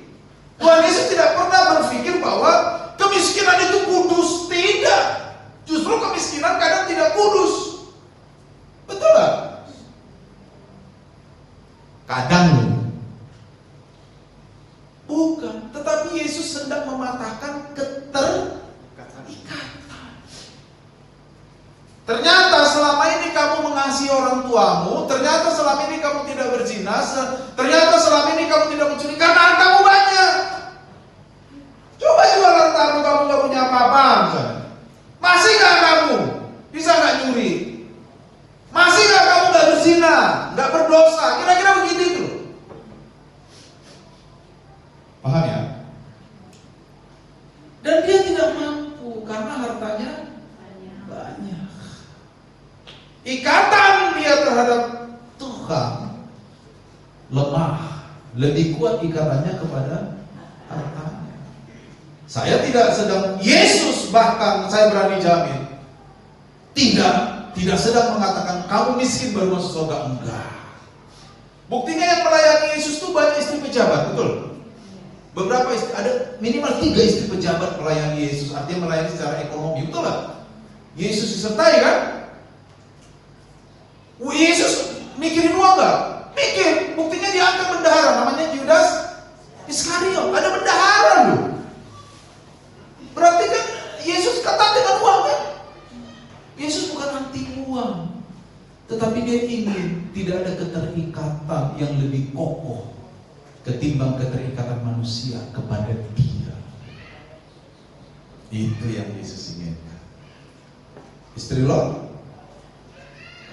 Tuhan Yesus tidak pernah berpikir bahwa kemiskinan itu kudus. Tidak. Justru kemiskinan kadang tidak kudus. Betul gak? Kadang bukan. Tetapi Yesus sedang mematahkan keterikatan. Ternyata selama ini kamu mengasihi orang tuamu, ternyata selama ini kamu tidak berzina, ternyata selama ini kamu tidak mencuri karena hartamu banyak. Coba jual hartamu, kamu gak punya apa-apa misalnya. Masih gak kamu bisa gak nyuri? Masih gak kamu gak berzina, gak berdosa? Kira-kira begitu itu. Paham ya? Dan dia tidak mampu karena hartanya banyak. Ikatan dia terhadap Tuhan lemah. Lebih kuat ikatannya kepada hartanya. Saya tidak sedang, Yesus bahkan saya berani jamin tidak sedang mengatakan kamu miskin baru masuk surga. Enggak. Buktinya yang melayani Yesus itu banyak istri pejabat, betul? Beberapa istri, ada minimal 3 istri pejabat melayani Yesus. Artinya melayani secara ekonomi, betul lah. Yesus disertai kan? Yesus mikirin uang gak? Mikir. Buktinya dia angkat bendahara, namanya Judas Iskariot. Ada bendahara loh. Berarti kan Yesus ketat dengan uang kan? Yesus bukan anti uang, tetapi dia ingin tidak ada keterikatan yang lebih kokoh ketimbang keterikatan manusia kepada dia. Itu yang Yesus inginkan. Istri Lot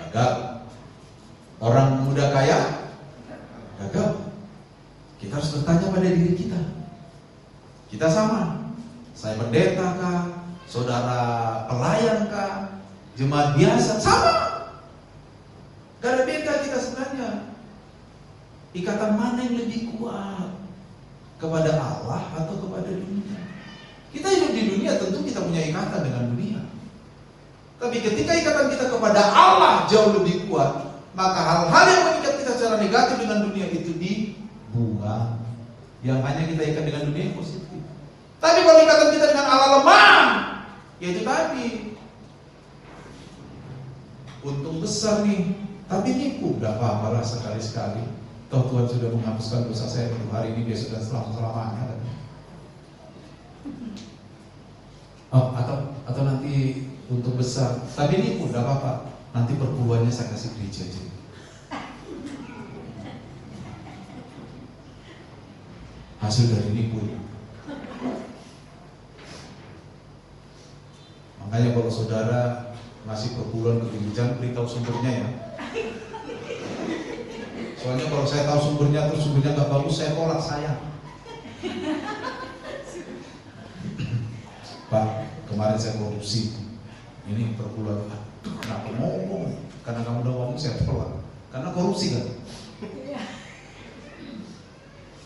gagal. Orang muda kaya gagal. Kita harus bertanya pada diri kita. Kita sama. Saya pendeta kah? Saudara pelayan kah? Jemaat biasa? Sama. Gak ada beda kita sebenarnya. Ikatan mana yang lebih kuat? Kepada Allah atau kepada dunia? Kita hidup di dunia tentu kita punya ikatan dengan dunia. Tapi ketika ikatan kita kepada Allah jauh lebih kuat, maka hal-hal yang mengikat kita secara negatif dengan dunia itu dibuang. Yang hanya kita ikat dengan dunia yang positif. Tapi kalau ikatan kita dengan Allah lemah, yaitu tadi untung besar nih, tapi nipu, gak apa-apa lah sekali-sekali. Toh Tuhan sudah menghapuskan dosa saya untuk hari ini, dia sudah selama-lamanya. Atau nanti untung besar, tapi nipu, gak apa-apa. Nanti perpuluhannya saya kasih gereja aja. Hasil dari nipu. Makanya kalau saudara ngasih perpuluhan ke gereja, beritahu sumbernya ya. Soalnya kalau saya tahu sumbernya terus sumbernya nggak bagus, saya tolak sayang. Pak, kemarin saya korupsi. Ini perpuluhan. Aduh, kenapa ngomong? Karena kamu udah ngomong saya tolak. Karena korupsi kan.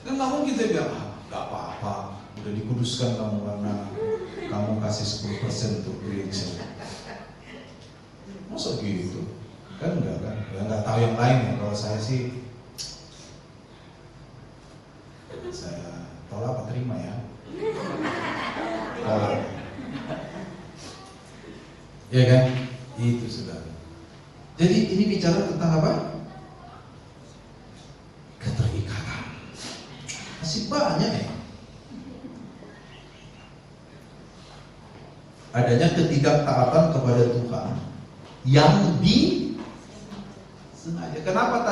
Kan nggak mungkin saya bilang, nggak apa-apa, udah dikuduskan kamu karena kamu kasih 10% untuk gereja. Masa gitu? Kan enggak kan? Ya nggak tahu yang lain ya. Kalau saya sih, saya tolak apa terima ya? Tolak. Ya kan? Itu sudah. Jadi ini bicara tentang apa? Keterikatan. Masih banyak ya. Adanya ketidaktaatan kepada Tuhan yang disengaja. Kenapa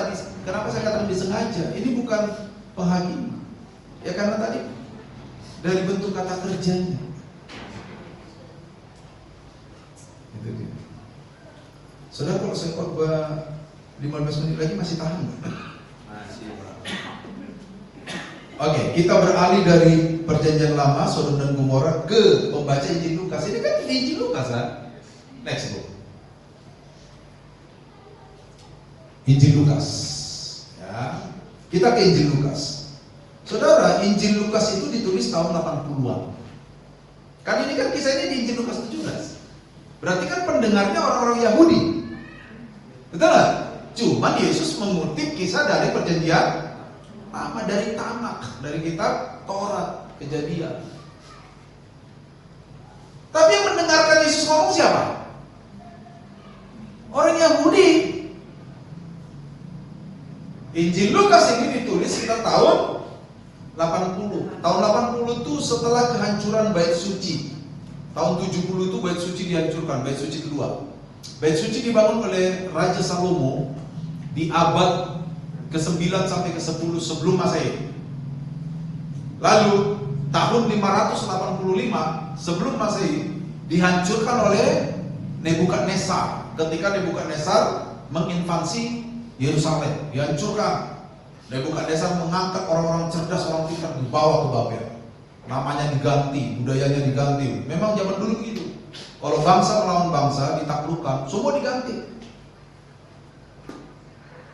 saya katakan disengaja? Ini bukan penghakiman. Ya karena tadi dari bentuk kata kerjanya. Itu dia. Saudara, kalau saya khotbah 15 menit lagi masih tahan? Masih, Pak. Oke, kita beralih dari Perjanjian Lama, Sodom dan Gomora, ke membaca Injil Lukas. Ini kan di Injil Lukas kan? Next book. Injil Lukas. Ya. Kita ke Injil Lukas. Saudara, Injil Lukas itu ditulis tahun 80-an. Kan ini kan kisah ini di Injil Lukas 17. Berarti kan pendengarnya orang-orang Yahudi. Betul nggak? Cuman Yesus mengutip kisah dari Perjanjian Lama, dari Tanak, dari kitab Taurat, Kejadian. Tapi yang mendengarkan Yesus ngomong siapa? Orang Yahudi. Injil Lukas ini ditulis sekitar tahun 80. Tahun 80 itu setelah kehancuran Bait Suci. Tahun 70 itu Bait Suci dihancurkan, Bait Suci kedua. Bait Suci dibangun oleh Raja Salomo di abad ke-9 sampai ke-10 sebelum Masehi. Lalu tahun 585 sebelum Masehi dihancurkan oleh Nebukadnezar. Ketika Nebukadnezar menginvasi Yerusalem, dihancurkan. Nebukadnezar mengangkat orang-orang cerdas, orang pintar, dibawa ke Babel. Namanya diganti, budayanya diganti. Memang zaman dulu gitu. Kalau bangsa melawan bangsa ditaklukkan, semua diganti.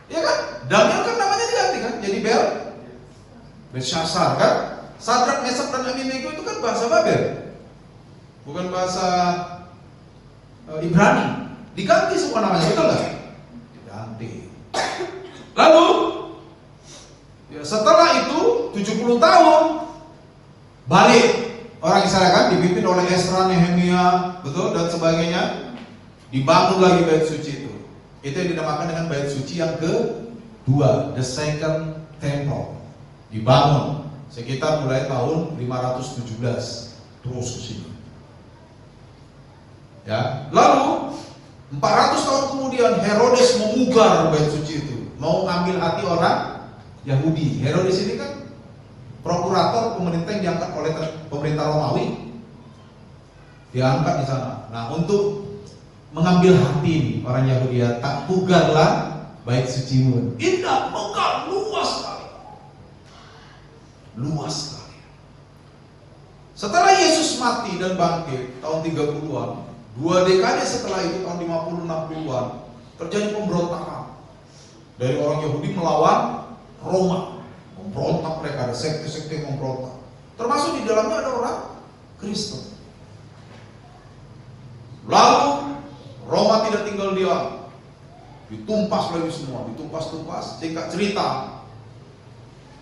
Ya kan? Daniel kan namanya diganti kan? Jadi Belshazzar kan? Sadrak, Mesak dan Abednego itu kan bahasa Babel, bukan bahasa Ibrani. Diganti semua namanya, betul nggak? Diganti. Lalu ya, setelah itu 70 tahun balik orang Israel kan, dipimpin oleh Ezra, Nehemia, betul, dan sebagainya. Dibangun lagi Bait Suci itu. Itu yang dinamakan dengan Bait Suci yang kedua, the second temple. Dibangun sekitar mulai tahun 517 terus ke sini. Ya, lalu 400 tahun kemudian Herodes memugar Bait Suci itu, mau ambil hati orang Yahudi. Herodes ini kan prokurator pemerintah yang diangkat oleh pemerintah Romawi, diangkat di sana. Nah, untuk mengambil hati ini orang Yahudi, ya, tak pugarlah Bait Sucimu. Indah, megah, luas sekali. Luas sekali. Setelah Yesus mati dan bangkit tahun 30-an, 2 dekade setelah itu tahun 50-60-an, terjadi pemberontakan dari orang Yahudi melawan Roma. Memberontak mereka, ada sekte-sekte yang memberontak. Termasuk di dalamnya ada orang Kristen. Lalu Roma tidak tinggal diam, ditumpas lagi semua, ditumpas-tumpas. Singkat cerita,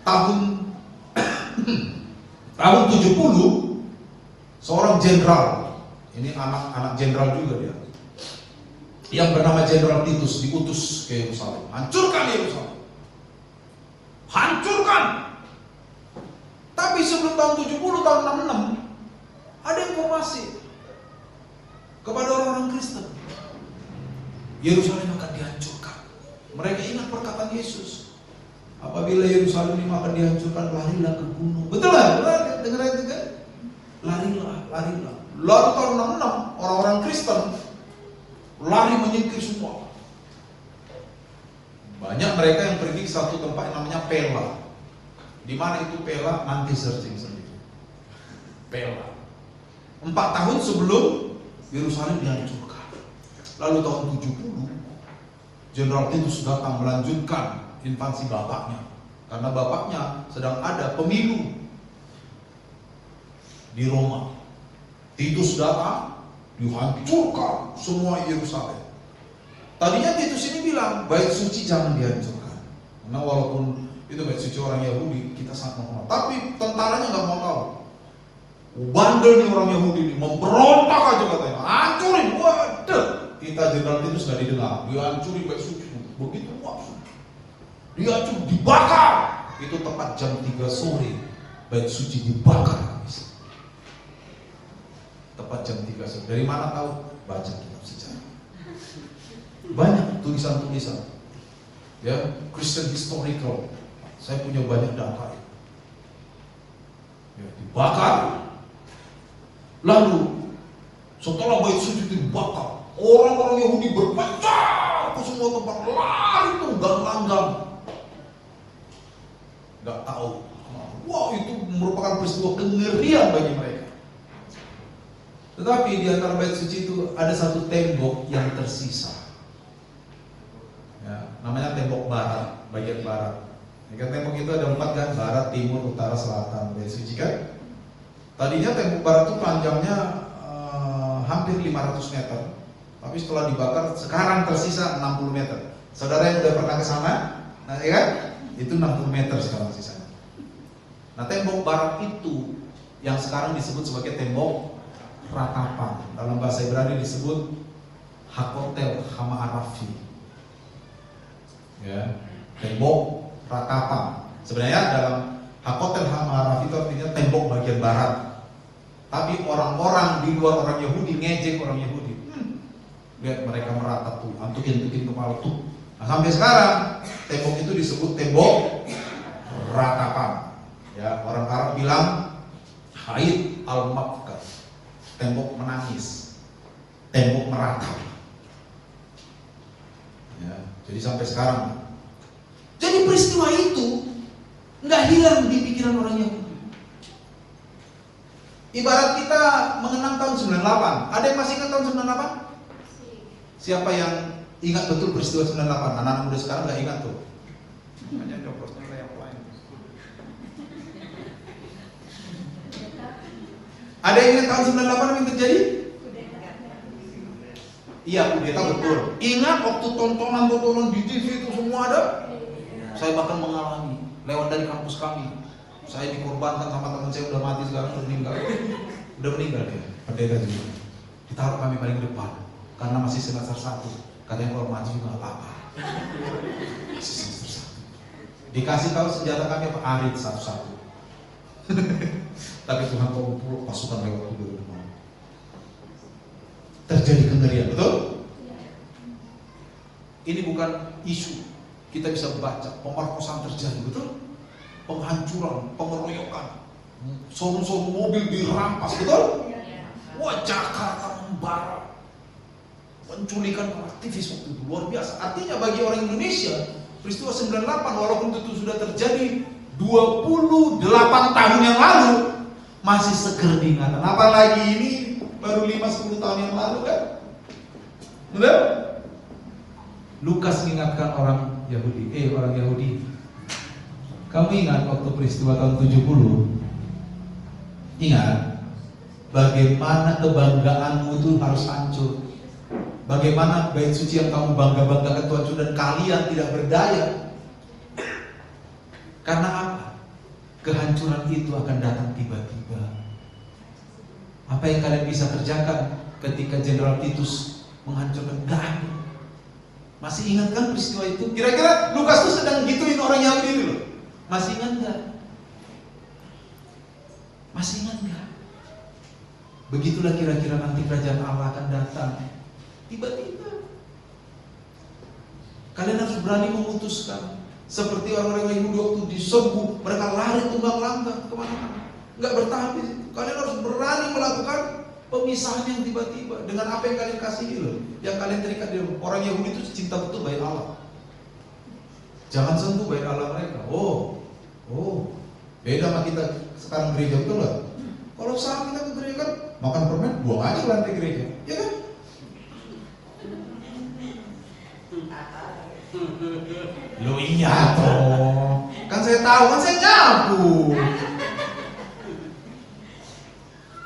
tahun 70, seorang jenderal, ini anak jenderal juga dia, yang bernama Jenderal Titus, diutus ke Yerusalem. Hancurkan Yerusalem, hancurkan. Tapi sebelum tahun 70, tahun 66, ada informasi kepada orang-orang Kristen, Yerusalem akan dihancurkan. Mereka ingat perkataan Yesus, apabila Yerusalem ini akan dihancurkan, larilah ke gunung. Betul lah, dengar itu kan? Larilah. Lalu tahun 66, orang-orang Kristen lari menyingkir semua. Banyak mereka yang pergi ke satu tempat yang namanya Pella. Di mana itu Pella, nanti searching sendiri. Pella. 4 tahun sebelum Yerusalem dihancurkan. Lalu tahun 70, Jenderal Titus datang melanjutkan invasi bapaknya, karena bapaknya sedang ada pemilu di Roma. Titus datang, dihancurkan semua Yerusalem. Tadinya Titus ini bilang bait suci jangan dihancurkan, karena walaupun itu bait suci orang Yahudi, kita sangat menghormati. Tapi tentaranya nggak mau tahu. Bandel nih orang Yahudi ini, memberontak aja katanya, hancurin, waduh. Kita Jenderal Titus nggak didengar, dia hancurin bait suci, begitu maksud. Dia hancur, dibakar. Itu tepat jam 3 sore, bait suci dibakar habis. Tepat jam 3 sore. Dari mana tahu? Baca kitab sejarah. Banyak tulisan-tulisan, ya, Christian historical. Saya punya banyak data. Ya, dibakar. Lalu setelah bait suci dibakar, orang-orang Yahudi berpencar ke semua tempat, lari tunggang-langgang. Gak tahu. Wah, itu merupakan peristiwa kengerian bagi mereka. Tetapi di antara bait suci itu ada satu tembok yang tersisa. Ya, namanya tembok barat, bagian barat. Ya, kan tembok itu ada 4 kan, barat, timur, utara, selatan, bait suci kan. Tadinya tembok barat itu panjangnya hampir 500 meter, tapi setelah dibakar sekarang tersisa 60 meter. Saudara yang udah pernah ke sana, nah ya kan, itu 60 meter sekarang sisanya. Nah, tembok barat itu yang sekarang disebut sebagai tembok ratapan. Dalam bahasa Ibrani disebut Hakotel Hama Arafi. Ya, tembok ratapan. Sebenarnya dalam Hakotel Hama Arafi itu artinya tembok bagian barat. Tapi orang-orang di luar orang Yahudi ngejek orang Yahudi. Lihat mereka meratap tuh, antukin kepala tuh. Nah, sampai sekarang tembok itu disebut tembok ratapan. Ya, orang Arab bilang Haid al-Mabkar, tembok menangis, tembok meratap. Ya, jadi sampai sekarang. Jadi peristiwa itu nggak hilang di pikiran orang Yahudi. Ibarat kita mengenang tahun 98. Ada yang masih ingat tahun 98? Siapa yang ingat betul peristiwa 98? Anak-anak muda sekarang nggak ingat tuh. Hanya joblosnya yang lain. Ada yang ingat tahun 98 yang terjadi? Iya, kudeta betul. Ingat waktu tontonan di TV itu semua ada? Saya bahkan mengalami lewat dari kampus kami. Saya dikorbankan sama teman saya, udah mati sekarang, udah meninggal dia, pendeta juga. Ditaruh kami paling depan karena masih semester 1. Katanya kalau mati juga nggak apa-apa. Masih semester 1. Dikasih tahu senjata kami apa? Arit satu-satu. Tapi Tuhan kau pasukan lewat dulu. Terjadi kengerian, betul? Ini bukan isu. Kita bisa baca pemerkosaan terjadi, betul? Penghancuran, pengeroyokan, showroom mobil dirampas, betul? Wah, Jakarta membara, penculikan aktivis waktu itu luar biasa. Artinya bagi orang Indonesia, peristiwa 98 walaupun itu sudah terjadi 28 tahun yang lalu, masih seger diingatan. Apalagi ini baru 5-10 tahun yang lalu kan? Betul? Lukas mengingatkan orang Yahudi. Kamu ingat waktu peristiwa tahun 70? Ingat bagaimana kebanggaanmu itu harus hancur. Bagaimana bait suci yang kamu bangga-banggakan itu hancur dan kalian tidak berdaya. Karena apa? Kehancuran itu akan datang tiba-tiba. Apa yang kalian bisa kerjakan ketika Jenderal Titus menghancurkan? Gak ada. Masih ingat kan peristiwa itu? Kira-kira Lukas itu sedang gituin orang Yahudi itu loh. Masih ingat gak? Masih ingat gak? Begitulah kira-kira nanti kerajaan Allah akan datang. Tiba-tiba. Kalian harus berani memutuskan. Seperti orang-orang Yahudi waktu diserbu, mereka lari tunggang-langgang kemana-mana. Gak bertahan di situ. Kalian harus berani melakukan pemisahan yang tiba-tiba dengan apa yang kalian kasih loh. Yang kalian terikat di orang Yahudi itu cinta betul bait Allah. Jangan sentuh bait Allah mereka. Oh, beda sama kita sekarang gereja, betul nggak? Kalau saat kita ke gereja kan makan permen, buang aja ke lantai gereja, ya kan? Lo iya toh, kan saya tahu, kan saya nyapu.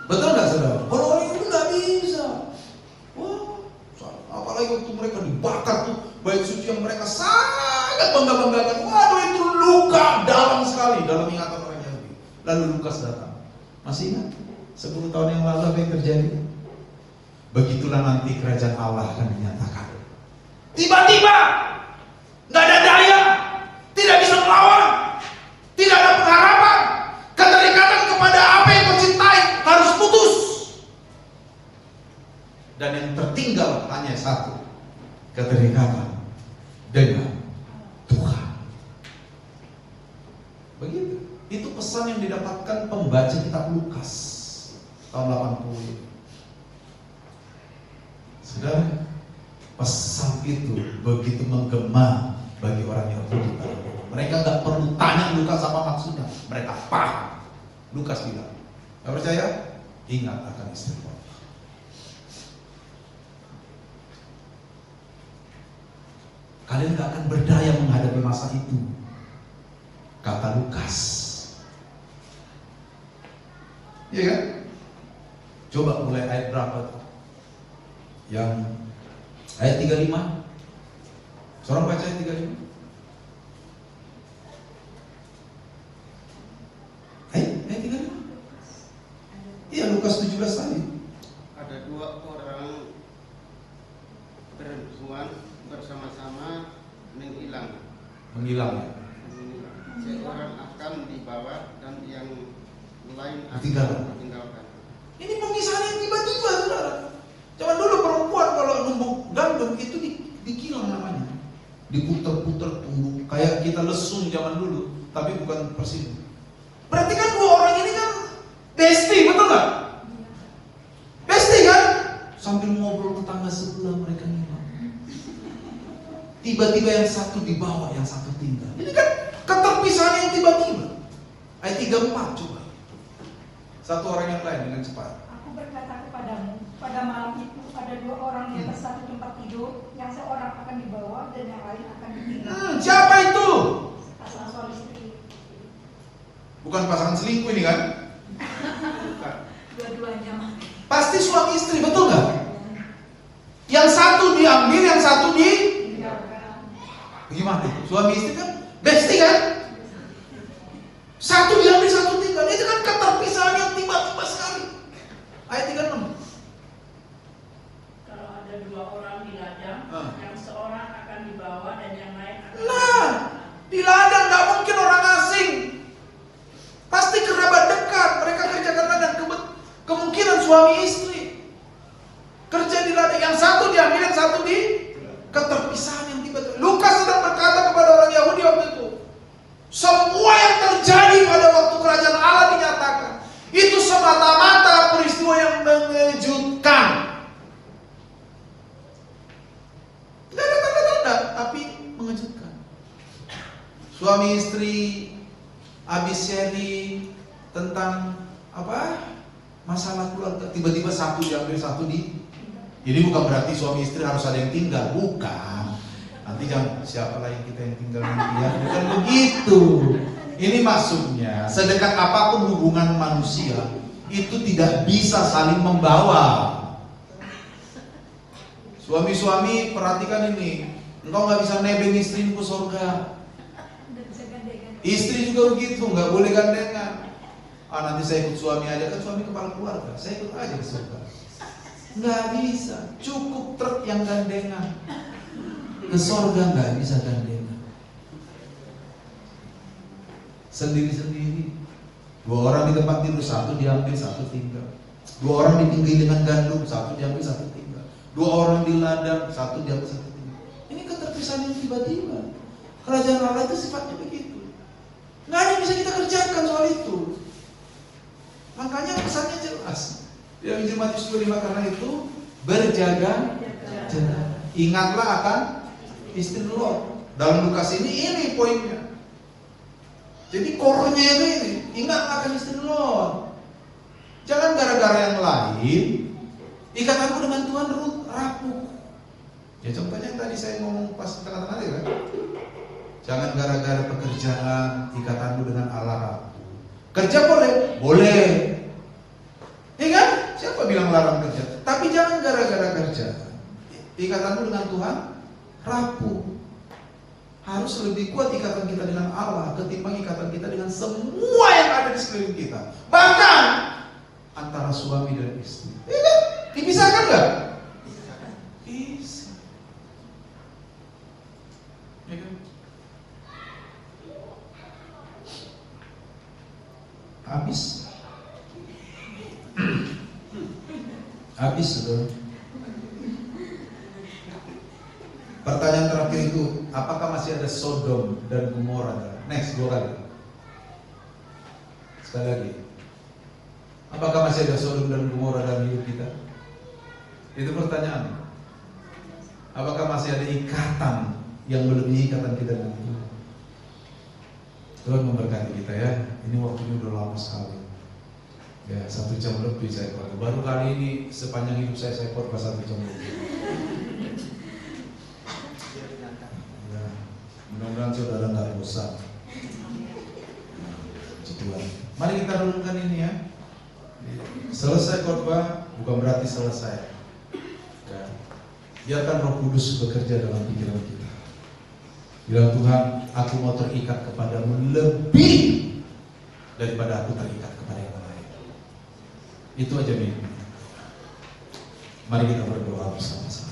Betul nggak saudara? Kalau orang itu nggak bisa. Wah, apalagi waktu mereka dibakar mereka sangat bangga-banggakan. Waduh, itu luka dalam sekali dalam ingatan orang Yahudi. Lalu Lukas datang. Masih ingat 10 tahun yang lalu apa yang terjadi? Begitulah nanti kerajaan Allah akan dinyatakan. Tiba-tiba nggak ada daya, tidak bisa melawan, tidak ada pengharapan. Keterikatan kepada apa yang kau cintai harus putus. Dan yang tertinggal hanya satu, keterikatan dengan Tuhan. Begitu. Itu pesan yang didapatkan pembaca kitab Lukas tahun 80. Saudara, pesan itu begitu menggema bagi orang Yahudi. Mereka nggak perlu tanya Lukas apa maksudnya, mereka paham. Lukas bilang, nggak percaya? Ingat akan istighfar. Kalian gak akan berdaya menghadapi masa itu, kata Lukas. Iya kan? Coba mulai ayat berapa? Yang ayat 35. Seorang baca ayat 35. Ayat 35. Iya, Lukas 17 tadi. Ada 2 orang perempuan bersama-sama menghilang. Menghilang ya? Seorang akan dibawa dan yang lain akan ditinggalkan. Ini pemisahan yang tiba-tiba, saudara. Zaman dulu perempuan kalau numbuk gandum itu dikilang namanya, diputer-puter tunggu kayak kita lesung zaman dulu, tapi bukan persis. Berarti kan 2 orang ini kan bestie, betul nggak? Bestie kan? Sambil ngobrol tetangga sebelah mereka ngilang. Tiba-tiba yang satu dibawa, yang satu tinggal. Ini kan keterpisahan yang tiba-tiba. Ayat 34 coba. Satu orang yang lain dengan cepat. Aku berkata kepadamu, pada malam itu ada 2 orang di atas satu tempat tidur, yang seorang akan dibawa dan yang lain akan ditinggal. Siapa itu? Pasangan suami istri. Bukan pasangan selingkuh ini kan? Dua-duanya mati. Pasti suami istri, betul nggak? Yang satu diambil, yang satu gimana? Suami istri kan bestie kan? Satu diambil, satu tinggal. Itu kan keterpisahan yang tiba-tiba sekali. Ayat 36. Kalau ada 2 orang di ladang, yang seorang akan dibawa dan yang lain akan di ladang nggak mungkin orang asing. Pasti kerabat dekat. Mereka kerjakan ladang. Kemungkinan suami istri kerja di ladang. Yang satu diambil, yang satu di keterpisahan yang tiba-tiba. Lukas sedang berkata kepada orang Yahudi waktu itu, semua yang terjadi pada waktu kerajaan Allah dinyatakan itu semata-mata peristiwa yang mengejutkan. Tidak ada tanda-tanda, tapi mengejutkan. Suami istri habis sharing tentang masalah keluarga, tiba-tiba satu diambil, satu di. Jadi bukan berarti suami istri harus ada yang tinggal, bukan. Nanti jangan siapa lagi kita yang tinggal nanti ya, bukan begitu. Ini maksudnya sedekat apapun hubungan manusia itu tidak bisa saling membawa. Suami-suami perhatikan ini, engkau nggak bisa nebeng istrimu ke surga. Istri juga begitu, nggak boleh gandengan. Nanti saya ikut suami aja, kan suami kepala keluarga, saya ikut aja ke surga. Nggak bisa, cukup truk yang gandengan. Ke surga nggak bisa gandengan. Sendiri-sendiri. 2 orang di tempat tidur, satu diambil, satu tinggal. 2 orang ditinggi dengan gandum, satu diambil, satu tinggal. 2 orang di ladang, satu diambil, satu tinggal. Ini keterpisahan yang tiba-tiba. Kerajaan Allah itu sifatnya begitu. Nggak ada yang bisa kita kerjakan soal itu. Makanya pesannya jelas. Di Injil Matius 25, karena itu berjaga. Ingatlah akan istri Lot. Dalam Lukas ini poinnya. Jadi kornya ini, ingatlah akan istri Lot. Jangan gara-gara yang lain ikatanku dengan Tuhan rapuh. Ya contohnya yang tadi saya ngomong pas tengah-tengah tadi kan. Jangan gara-gara pekerjaan ikatanmu dengan Allah rapuh. Kerja boleh? Boleh. Iya kan? Siapa bilang larang kerja? Tapi jangan gara-gara kerja ikatanmu dengan Tuhan rapuh. harus lebih kuat ikatan kita dengan Allah ketimbang ikatan kita dengan semua yang ada di sekeliling kita. Bahkan antara suami dan istri. Dipisahkan nggak? Bisa. Ya kan? Habis. Habis, saudara. Pertanyaan terakhir itu, apakah masih ada Sodom dan Gomora? Next, 2 kali. Sekali lagi. Apakah masih ada Sodom dan Gomora dalam hidup kita? Itu pertanyaan. Apakah masih ada ikatan yang melebihi ikatan kita dengan Tuhan? Tuhan memberkati kita ya. Ini waktunya udah lama sekali. Ya, 1 jam lebih saya khotbah. Baru kali ini sepanjang hidup saya khotbah 1 jam lebih. Ya, mudah-mudahan saudara nggak bosan. Tuhan. Mari kita renungkan ini ya. Selesai khotbah bukan berarti selesai. Ya. Biarkan Roh Kudus bekerja dalam pikiran kita. Bilang Tuhan, aku mau terikat kepadamu lebih daripada aku terikat kepada yang lain. Itu aja nih. Mari kita berdoa bersama-sama.